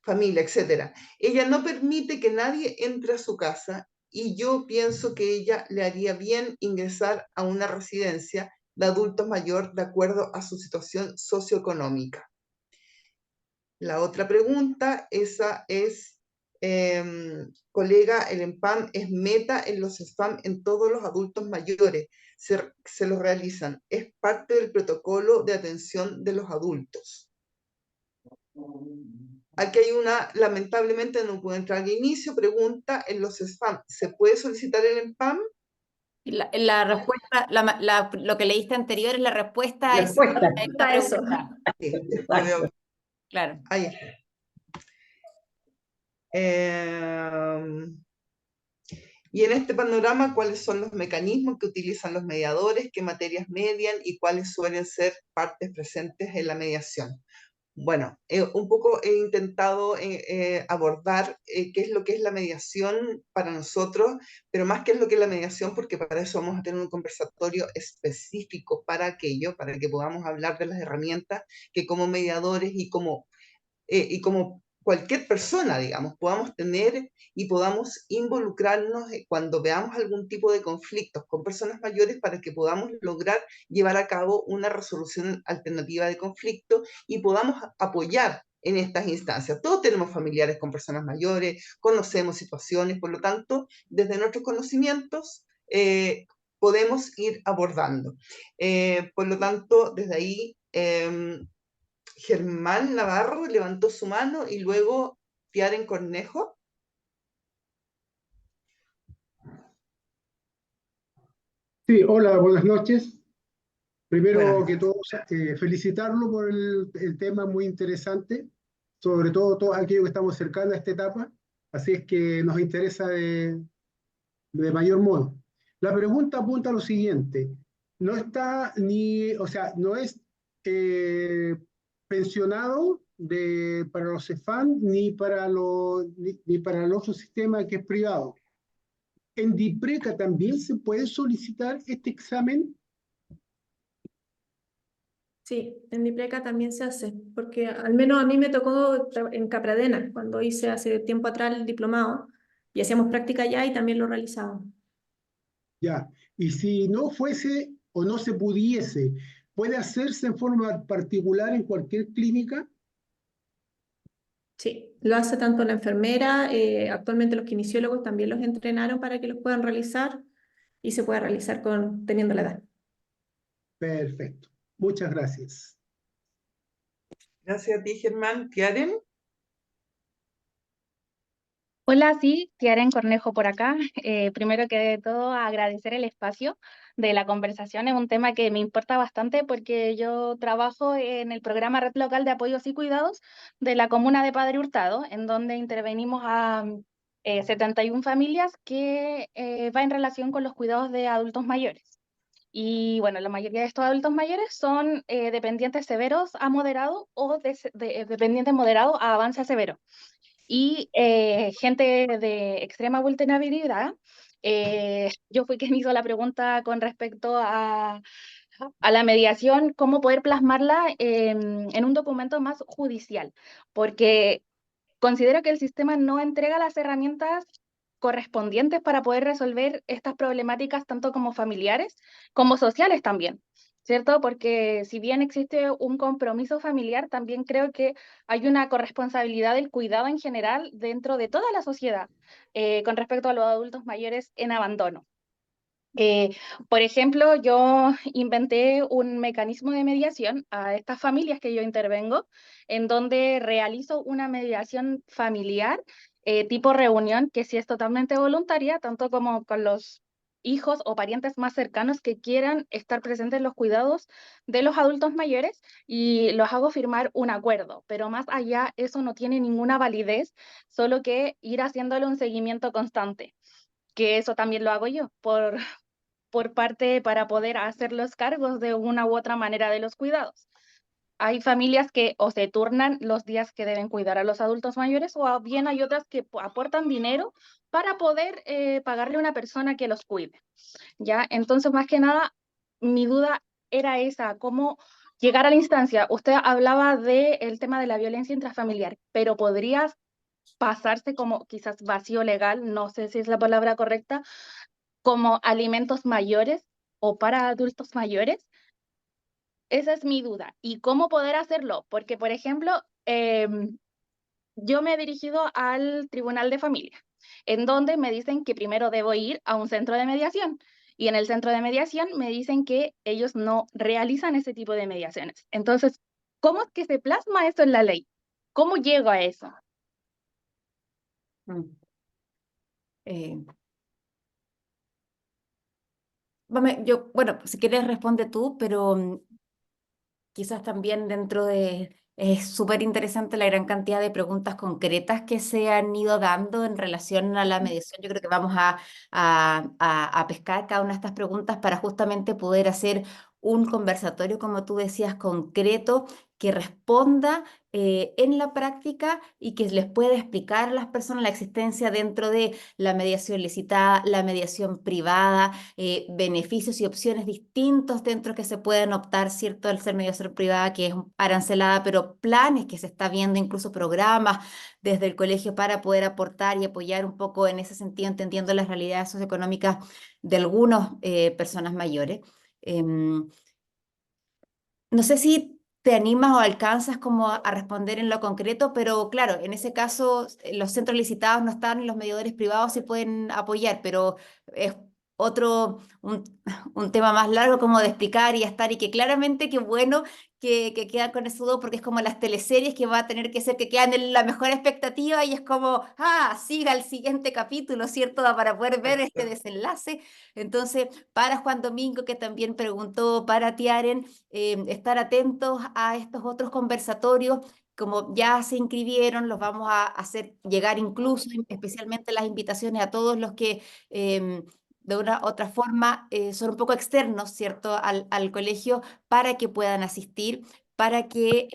Familia, etc. Ella no permite que nadie entre a su casa y yo pienso que ella le haría bien ingresar a una residencia de adultos mayor de acuerdo a su situación socioeconómica. La otra pregunta, esa es, colega, el EMPAM es meta en los spam en todos los adultos mayores, se lo realizan, es parte del protocolo de atención de los adultos. Aquí hay una, lamentablemente no pude entrar al inicio, pregunta en los spam, ¿se puede solicitar el EMPAM? La respuesta, lo que leíste anterior es la respuesta a esta A eso. pregunta. Sí, lo veo. Claro. Ahí está. Y en este panorama, ¿cuáles son los mecanismos que utilizan los mediadores? ¿Qué materias median? ¿Y cuáles suelen ser partes presentes en la mediación? Bueno, un poco he intentado abordar qué es lo que es la mediación para nosotros, pero más qué es lo que es la mediación, porque para eso vamos a tener un conversatorio específico para aquello, para que podamos hablar de las herramientas que como mediadores y como cualquier persona, digamos, podamos tener y podamos involucrarnos cuando veamos algún tipo de conflictos con personas mayores para que podamos lograr llevar a cabo una resolución alternativa de conflicto y podamos apoyar en estas instancias. Todos tenemos familiares con personas mayores, conocemos situaciones, por lo tanto, desde nuestros conocimientos podemos ir abordando. Por lo tanto, desde ahí Germán Navarro levantó su mano y luego Tiaren Cornejo. Sí, hola, buenas noches. Primero Buenas que todo, felicitarlo por el tema muy interesante, sobre todo todo aquello que estamos cercanos a esta etapa, así es que nos interesa de mayor modo. La pregunta apunta a lo siguiente, no está ni, o sea, no es pensionado para los CEFAM ni para el otro sistema que es privado. ¿En DIPRECA también se puede solicitar este examen? Sí, en Dipreca también se hace, porque al menos a mí me tocó en Capradena, cuando hice hace tiempo atrás el diplomado, y hacíamos práctica allá y también lo realizábamos. Ya, y si no fuese o no se pudiese, ¿puede hacerse en forma particular en cualquier clínica? Sí, lo hace tanto la enfermera, actualmente los kinesiólogos también los entrenaron para que los puedan realizar y se pueda realizar teniendo la edad. Perfecto, muchas gracias. Gracias a ti, Germán. Tiaren. Hola, sí, Tiaren Cornejo por acá. Primero que todo, agradecer el espacio de la conversación. Es un tema que me importa bastante porque yo trabajo en el programa Red Local de Apoyos y Cuidados de la comuna de Padre Hurtado, en donde intervenimos a 71 familias que va en relación con los cuidados de adultos mayores. Y bueno, la mayoría de estos adultos mayores son dependientes severos a moderados o dependientes moderados a avance a severo. Y gente de extrema vulnerabilidad. Yo fui quien hizo la pregunta con respecto a la mediación, cómo poder plasmarla en un documento más judicial, porque considero que el sistema no entrega las herramientas correspondientes para poder resolver estas problemáticas tanto como familiares como sociales también. ¿cierto? Porque si bien existe un compromiso familiar, también creo que hay una corresponsabilidad del cuidado en general dentro de toda la sociedad con respecto a los adultos mayores en abandono. Por ejemplo, yo inventé un mecanismo de mediación a estas familias que yo intervengo, en donde realizo una mediación familiar, tipo reunión, que sí es totalmente voluntaria, tanto como con los hijos o parientes más cercanos que quieran estar presentes en los cuidados de los adultos mayores, y los hago firmar un acuerdo, pero más allá eso no tiene ninguna validez, solo que ir haciéndole un seguimiento constante, que eso también lo hago yo por parte para poder hacer los cargos de una u otra manera de los cuidados. Hay familias que o se turnan los días que deben cuidar a los adultos mayores, o bien hay otras que aportan dinero para poder pagarle a una persona que los cuide, ¿ya? Entonces, más que nada, mi duda era esa, cómo llegar a la instancia. Usted hablaba del tema de la violencia intrafamiliar, pero podrías pasarse como quizás vacío legal, no sé si es la palabra correcta, como alimentos mayores o para adultos mayores? Esa es mi duda. ¿Y cómo poder hacerlo? Porque, por ejemplo, yo me he dirigido al Tribunal de Familia, en donde me dicen que primero debo ir a un centro de mediación. Y en el centro de mediación me dicen que ellos no realizan ese tipo de mediaciones. Entonces, ¿cómo es que se plasma eso en la ley? ¿Cómo llego a eso? Mm. Bueno, si quieres responde tú, pero quizás también dentro de... Es súper interesante la gran cantidad de preguntas concretas que se han ido dando en relación a la mediación. Yo creo que vamos a pescar cada una de estas preguntas para justamente poder hacer un conversatorio, como tú decías, concreto, que responda en la práctica y que les pueda explicar a las personas la existencia dentro de la mediación licitada, la mediación privada, beneficios y opciones distintos dentro que se pueden optar, ¿cierto? Al ser mediación privada, que es arancelada, pero planes que se está viendo, incluso programas desde el colegio para poder aportar y apoyar un poco en ese sentido, entendiendo las realidades socioeconómicas de algunas personas mayores. Em, no sé si te animas o alcanzas como a responder en lo concreto, pero claro, en ese caso los centros licitados no están y los mediadores privados sí pueden apoyar, pero es un tema más largo como de explicar y estar y que claramente qué bueno que quedan con ese duda porque es como las teleseries que va a tener que ser que quedan en la mejor expectativa y es como, siga el siguiente capítulo, ¿cierto? Para poder ver este desenlace. Entonces, para Juan Domingo, que también preguntó, para Tiaren, estar atentos a estos otros conversatorios. Como ya se inscribieron, los vamos a hacer llegar incluso, especialmente las invitaciones a todos los que de una otra forma son un poco externos, ¿cierto?, al colegio para que puedan asistir, para que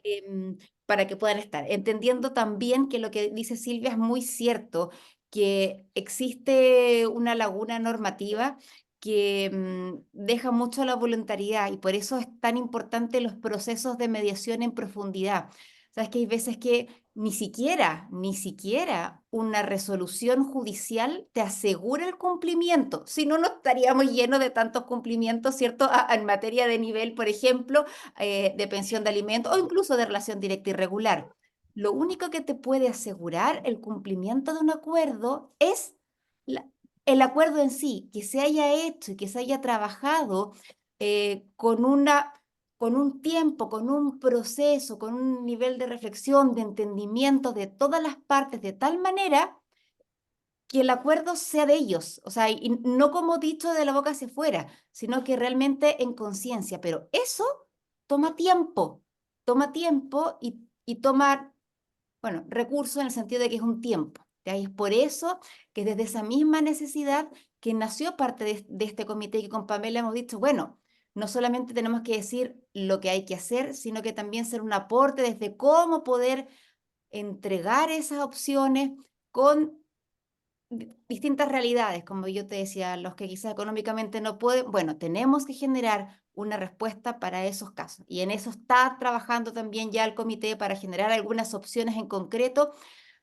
puedan estar. Entendiendo también que lo que dice Silvia es muy cierto, que existe una laguna normativa que deja mucho a la voluntariedad y por eso es tan importante los procesos de mediación en profundidad. Sabes que hay veces que ni siquiera una resolución judicial te asegura el cumplimiento. Si no, no estaríamos llenos de tantos cumplimientos, ¿cierto? En materia de nivel, por ejemplo, de pensión de alimentos o incluso de relación directa y regular. Lo único que te puede asegurar el cumplimiento de un acuerdo es la- el acuerdo en sí, que se haya hecho y que se haya trabajado con un tiempo, con un proceso, con un nivel de reflexión, de entendimiento de todas las partes, de tal manera que el acuerdo sea de ellos, o sea, y no como dicho de la boca hacia afuera, sino que realmente en conciencia, pero eso toma tiempo y toma bueno, recurso en el sentido de que es un tiempo. ¿Ya? Y es por eso que desde esa misma necesidad que nació parte de este comité que con Pamela hemos dicho, bueno, no solamente tenemos que decir lo que hay que hacer, sino que también ser un aporte desde cómo poder entregar esas opciones con distintas realidades, como yo te decía, los que quizás económicamente no pueden, bueno, tenemos que generar una respuesta para esos casos. Y en eso está trabajando también ya el comité para generar algunas opciones en concreto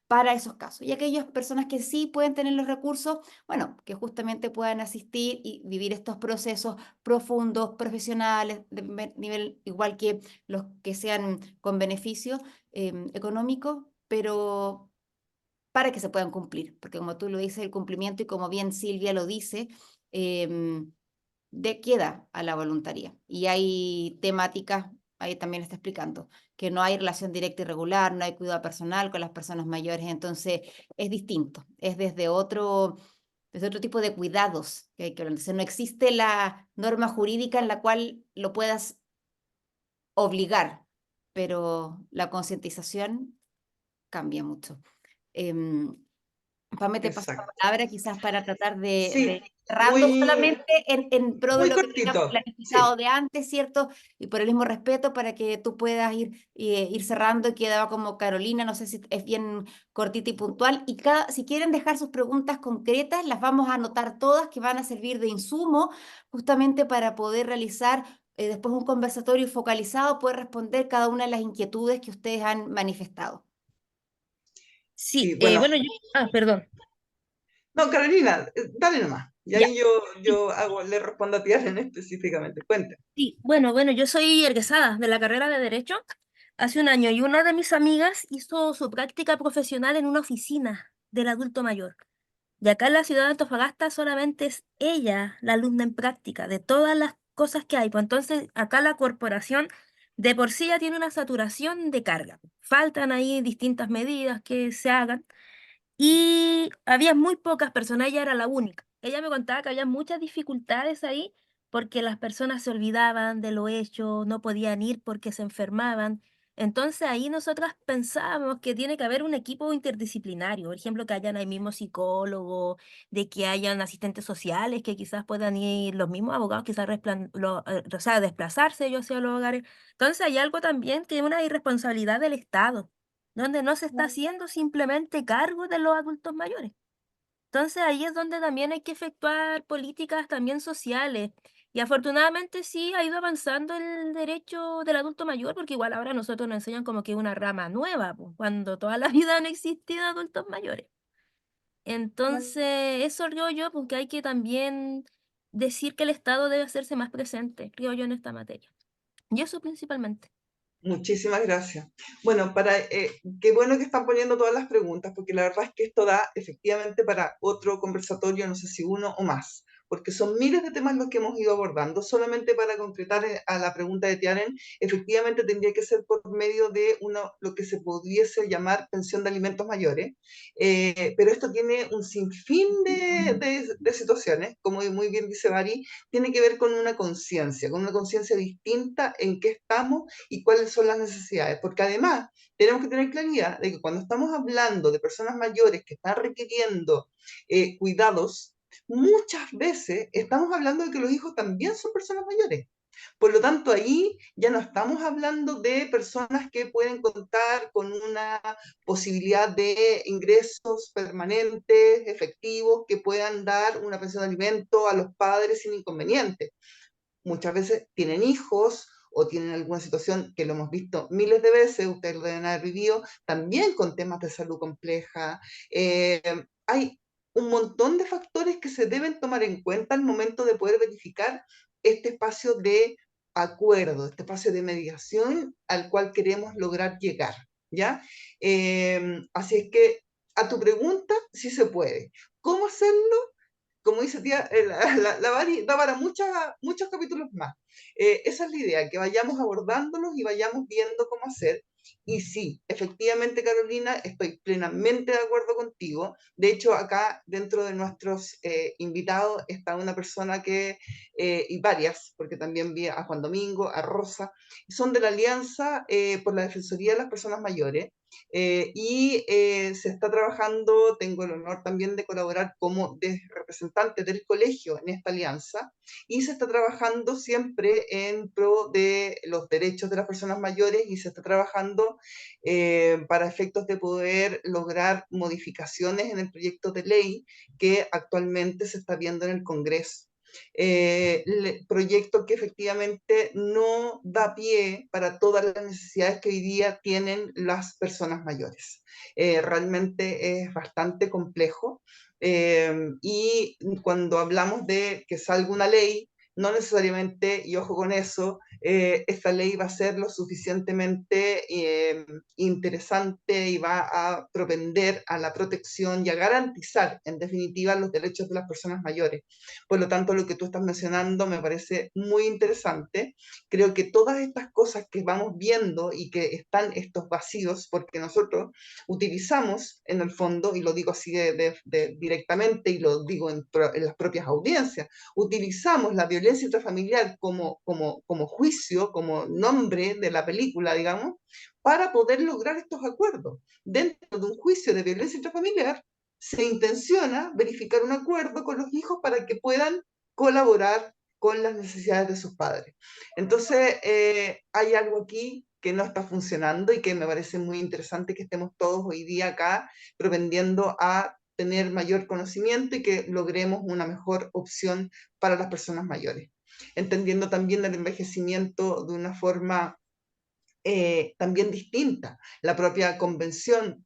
para esos casos. Y aquellas personas que sí pueden tener los recursos, bueno, que justamente puedan asistir y vivir estos procesos profundos, profesionales, de nivel igual que los que sean con beneficio económico, pero para que se puedan cumplir, porque como tú lo dices, el cumplimiento y como bien Silvia lo dice, queda a la voluntaría. Y hay temáticas, ahí también está explicando, que no hay relación directa y regular, no hay cuidado personal con las personas mayores, entonces es distinto, es desde otro tipo de cuidados que hay que hablar. Entonces no existe la norma jurídica en la cual lo puedas obligar, pero la concientización cambia mucho. Pame, te paso la Exacto. palabra quizás para tratar de Sí, cerrando muy, solamente en pro de muy lo que teníamos cortito. planificado Sí, de antes, ¿cierto? Y por el mismo respeto para que tú puedas ir cerrando y quedaba como Carolina, no sé si es bien cortita y puntual. Y si quieren dejar sus preguntas concretas, las vamos a anotar todas que van a servir de insumo justamente para poder realizar después un conversatorio focalizado, poder responder cada una de las inquietudes que ustedes han manifestado. Sí, sí, bueno. bueno, perdón. No, Carolina, dale nomás. Y Ya. ahí yo le respondo a ti específicamente. Cuenta. Sí, bueno, yo soy egresada de la carrera de Derecho hace un año y una de mis amigas hizo su práctica profesional en una oficina del adulto mayor. Y acá en la ciudad de Antofagasta solamente es ella la alumna en práctica de todas las cosas que hay. Pues entonces acá la corporación de por sí ya tiene una saturación de carga. Faltan ahí distintas medidas que se hagan. Y había muy pocas personas, ella era la única. Ella me contaba que había muchas dificultades ahí porque las personas se olvidaban de lo hecho, no podían ir porque se enfermaban. Entonces ahí nosotras pensábamos que tiene que haber un equipo interdisciplinario, por ejemplo, que hayan ahí mismos psicólogos, de que hayan asistentes sociales, que quizás puedan ir los mismos abogados, quizás o sea, desplazarse ellos hacia los hogares. Entonces hay algo también que es una irresponsabilidad del Estado donde no se está haciendo simplemente cargo de los adultos mayores. Entonces ahí es donde también hay que efectuar políticas también sociales. Y afortunadamente sí ha ido avanzando el derecho del adulto mayor, porque igual ahora nosotros nos enseñan como que una rama nueva, pues, cuando toda la vida han existido adultos mayores. Entonces, eso creo yo, porque hay que también decir que el Estado debe hacerse más presente, creo yo, en esta materia. Y eso principalmente. Muchísimas gracias. Bueno, qué bueno que están poniendo todas las preguntas, porque la verdad es que esto da efectivamente para otro conversatorio, no sé si uno o más, porque son miles de temas los que hemos ido abordando. Solamente para concretar a la pregunta de Tiaren, efectivamente tendría que ser por medio de lo que se pudiese llamar pensión de alimentos mayores, pero esto tiene un sinfín de situaciones, como muy bien dice Bari, tiene que ver con una conciencia distinta en qué estamos y cuáles son las necesidades, porque además tenemos que tener claridad de que cuando estamos hablando de personas mayores que están requiriendo cuidados, muchas veces estamos hablando de que los hijos también son personas mayores. Por lo tanto, ahí ya no estamos hablando de personas que pueden contar con una posibilidad de ingresos permanentes, efectivos, que puedan dar una pensión de alimento a los padres sin inconveniente. Muchas veces tienen hijos o tienen alguna situación que lo hemos visto miles de veces, ustedes lo deben haber vivido, también con temas de salud compleja. Hay un montón de factores que se deben tomar en cuenta al momento de poder verificar este espacio de acuerdo, este espacio de mediación al cual queremos lograr llegar, ¿ya? Así es que a tu pregunta, sí se puede. ¿Cómo hacerlo? Como dice tía, la Bari da para muchos capítulos más. Esa es la idea, que vayamos abordándolos y vayamos viendo cómo hacer. Y sí, efectivamente, Carolina, estoy plenamente de acuerdo contigo. De hecho, acá dentro de nuestros invitados está una persona y varias, porque también vi a Juan Domingo, a Rosa, son de la Alianza por la Defensoría de las Personas Mayores. Se está trabajando, tengo el honor también de colaborar como representante del colegio en esta alianza, y se está trabajando siempre en pro de los derechos de las personas mayores y se está trabajando para efectos de poder lograr modificaciones en el proyecto de ley que actualmente se está viendo en el Congreso. proyecto que efectivamente no da pie para todas las necesidades que hoy día tienen las personas mayores. Realmente es bastante complejo. Y cuando hablamos de que salga una ley, no necesariamente, y ojo con eso, esta ley va a ser lo suficientemente interesante y va a propender a la protección y a garantizar, en definitiva, los derechos de las personas mayores. Por lo tanto, lo que tú estás mencionando me parece muy interesante. Creo que todas estas cosas que vamos viendo y que están estos vacíos, porque nosotros utilizamos en el fondo, y lo digo así directamente y lo digo en las propias audiencias, utilizamos la violencia intrafamiliar como juicio, como nombre de la película, digamos, para poder lograr estos acuerdos. Dentro de un juicio de violencia intrafamiliar, se intenciona verificar un acuerdo con los hijos para que puedan colaborar con las necesidades de sus padres. Entonces, hay algo aquí que no está funcionando y que me parece muy interesante que estemos todos hoy día acá propendiendo a tener mayor conocimiento y que logremos una mejor opción para las personas mayores. Entendiendo también el envejecimiento de una forma también distinta. La propia convención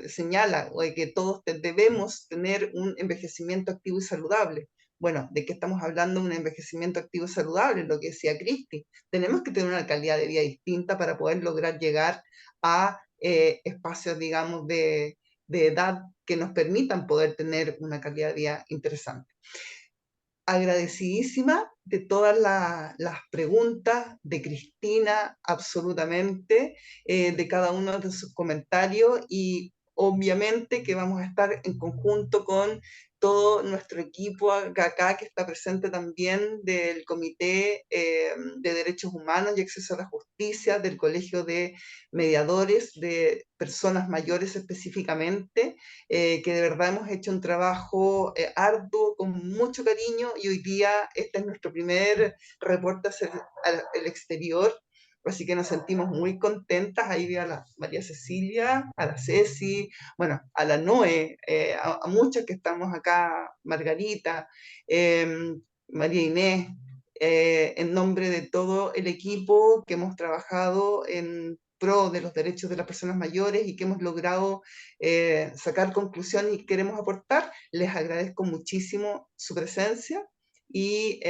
señala que todos debemos tener un envejecimiento activo y saludable. Bueno, ¿de qué estamos hablando? Un envejecimiento activo y saludable, lo que decía Cristi. Tenemos que tener una calidad de vida distinta para poder lograr llegar a espacios, digamos, de edad que nos permitan poder tener una calidad de vida interesante. Agradecidísima de todas las preguntas, de Cristina, absolutamente, de cada uno de sus comentarios y obviamente que vamos a estar en conjunto con todo nuestro equipo acá que está presente también del Comité de Derechos Humanos y Acceso a la Justicia, del Colegio de Mediadores de Personas Mayores específicamente, que de verdad hemos hecho un trabajo arduo, con mucho cariño, y hoy día este es nuestro primer reporte hacia el exterior, así que nos sentimos muy contentas. Ahí vi a la María Cecilia, a la Ceci, bueno, a la Noé, a muchas que estamos acá, Margarita, María Inés, en nombre de todo el equipo que hemos trabajado en pro de los derechos de las personas mayores y que hemos logrado sacar conclusiones y queremos aportar. Les agradezco muchísimo su presencia y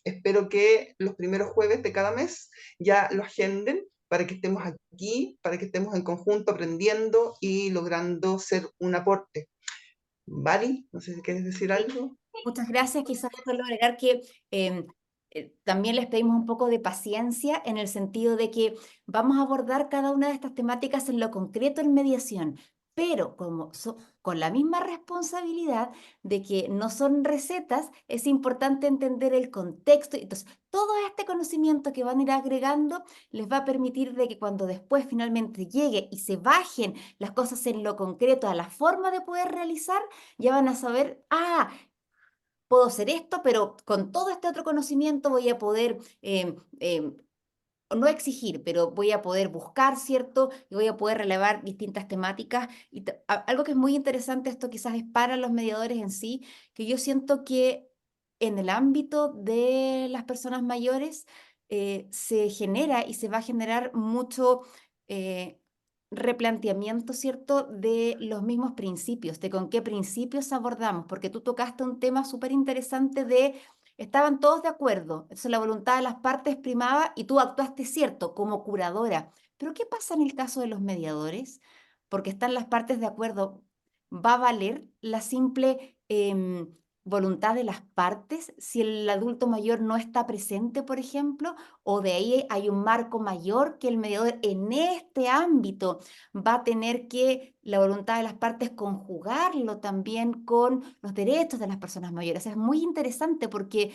espero que los primeros jueves de cada mes ya lo agenden para que estemos aquí, para que estemos en conjunto aprendiendo y logrando ser un aporte. Vari, no sé si quieres decir algo. Muchas gracias. Quizás solo agregar que también les pedimos un poco de paciencia en el sentido de que vamos a abordar cada una de estas temáticas en lo concreto en mediación, pero con la misma responsabilidad de que no son recetas, es importante entender el contexto. Entonces, todo este conocimiento que van a ir agregando les va a permitir de que cuando después finalmente llegue y se bajen las cosas en lo concreto a la forma de poder realizar, ya van a saber, puedo hacer esto, pero con todo este otro conocimiento voy a poder, no exigir, pero voy a poder buscar, ¿cierto? Y voy a poder relevar distintas temáticas. Y algo que es muy interesante, esto quizás es para los mediadores en sí, que yo siento que en el ámbito de las personas mayores se genera y se va a generar mucho replanteamiento, ¿cierto?, de los mismos principios, de con qué principios abordamos, porque tú tocaste un tema súper interesante de estaban todos de acuerdo, entonces la voluntad de las partes primaba y tú actuaste, cierto, como curadora. Pero ¿qué pasa en el caso de los mediadores? Porque están las partes de acuerdo. ¿Va a valer la simple voluntad de las partes si el adulto mayor no está presente, por ejemplo? ¿O de ahí hay un marco mayor que el mediador en este ámbito va a tener que la voluntad de las partes conjugarlo también con los derechos de las personas mayores? Es muy interesante porque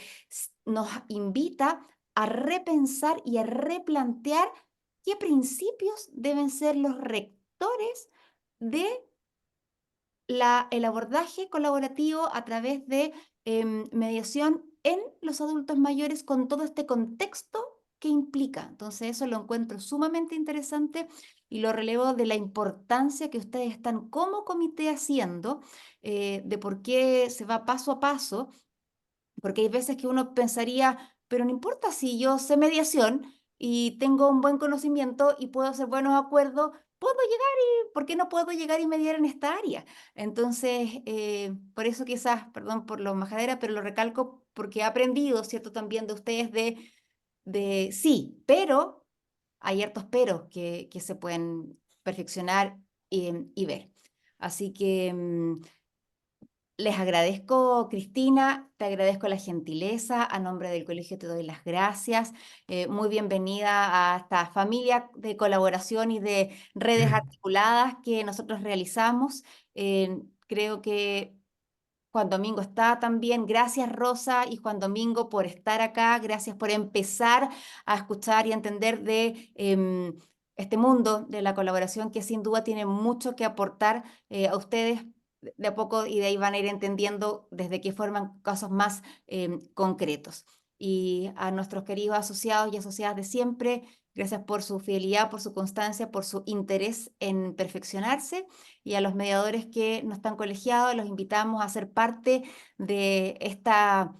nos invita a repensar y a replantear qué principios deben ser los rectores de el abordaje colaborativo a través de mediación en los adultos mayores con todo este contexto que implica. Entonces eso lo encuentro sumamente interesante y lo relevo de la importancia que ustedes están como comité haciendo, de por qué se va paso a paso porque hay veces que uno pensaría, pero no importa si yo sé mediación y tengo un buen conocimiento y puedo hacer buenos acuerdos, puedo llegar y, ¿por qué no puedo llegar y mediar en esta área? Entonces, por eso quizás, perdón por lo majadera, pero lo recalco porque he aprendido, ¿cierto? También de ustedes de sí, pero hay hartos peros que se pueden perfeccionar y ver. Así que les agradezco, Cristina, te agradezco la gentileza, a nombre del colegio te doy las gracias. Muy bienvenida a esta familia de colaboración y de redes articuladas que nosotros realizamos. Creo que Juan Domingo está también. Gracias, Rosa y Juan Domingo, por estar acá. Gracias por empezar a escuchar y entender de este mundo de la colaboración que sin duda tiene mucho que aportar a ustedes de a poco, y de ahí van a ir entendiendo desde qué forman casos más concretos. Y a nuestros queridos asociados y asociadas de siempre, gracias por su fidelidad, por su constancia, por su interés en perfeccionarse. Y a los mediadores que no están colegiados, los invitamos a ser parte de esta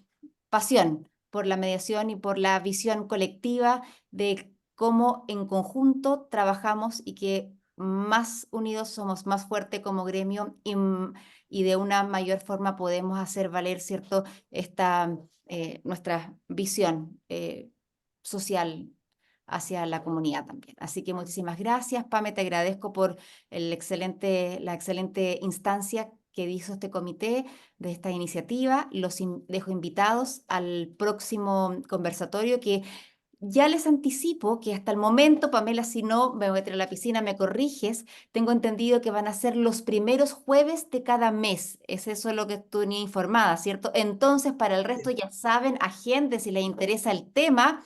pasión por la mediación y por la visión colectiva de cómo en conjunto trabajamos y que más unidos somos más fuertes como gremio y de una mayor forma podemos hacer valer, ¿cierto?, nuestra visión social hacia la comunidad también. Así que muchísimas gracias, Pame, te agradezco por la excelente instancia que hizo este comité de esta iniciativa. Los dejo invitados al próximo conversatorio, que ya les anticipo que hasta el momento, Pamela, si no me voy a tirar a la piscina, me corriges, tengo entendido que van a ser los primeros jueves de cada mes. Es eso lo que estoy informada, ¿cierto? Entonces, para el resto ya saben, agenden si les interesa el tema.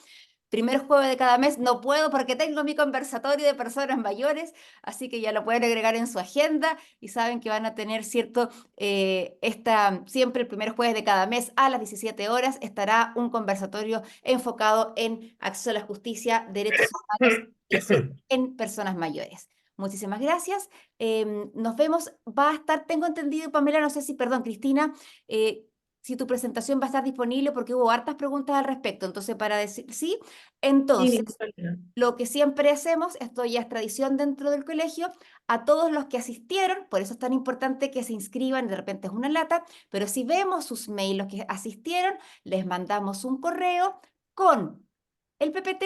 Primer jueves de cada mes no puedo porque tengo mi conversatorio de personas mayores, así que ya lo pueden agregar en su agenda y saben que van a tener, ¿cierto? Siempre el primer jueves de cada mes a las 17 horas estará un conversatorio enfocado en acceso a la justicia, derechos humanos y en personas mayores. Muchísimas gracias. Nos vemos. Va a estar, tengo entendido, Pamela, no sé si, perdón, Cristina, si tu presentación va a estar disponible, porque hubo hartas preguntas al respecto. Entonces, para decir sí, entonces, lo que siempre hacemos, esto ya es tradición dentro del colegio, a todos los que asistieron, por eso es tan importante que se inscriban, de repente es una lata, pero si vemos sus mails, los que asistieron, les mandamos un correo con el PPT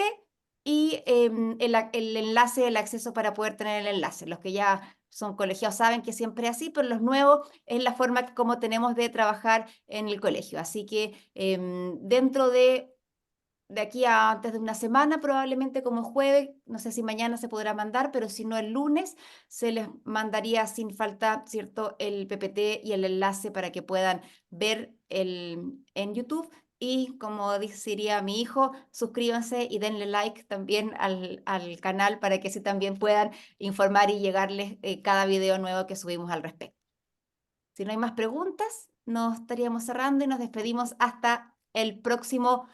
y el enlace, el acceso para poder tener el enlace. Los que ya son colegiados saben que siempre es así, pero los nuevos es la forma como tenemos de trabajar en el colegio. Así que dentro de aquí a antes de una semana, probablemente como jueves, no sé si mañana se podrá mandar, pero si no el lunes, se les mandaría sin falta, ¿cierto?, el PPT y el enlace para que puedan ver en YouTube. Y como diría mi hijo, suscríbanse y denle like también al canal para que así también puedan informar y llegarles cada video nuevo que subimos al respecto. Si no hay más preguntas, nos estaríamos cerrando y nos despedimos hasta el próximo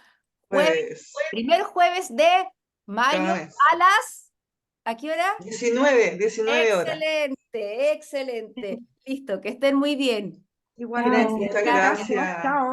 jueves, primer jueves de mayo a las... ¿A qué hora? 19 horas. Excelente, excelente. Listo, que estén muy bien. Igualmente. Muchas gracias. Chao.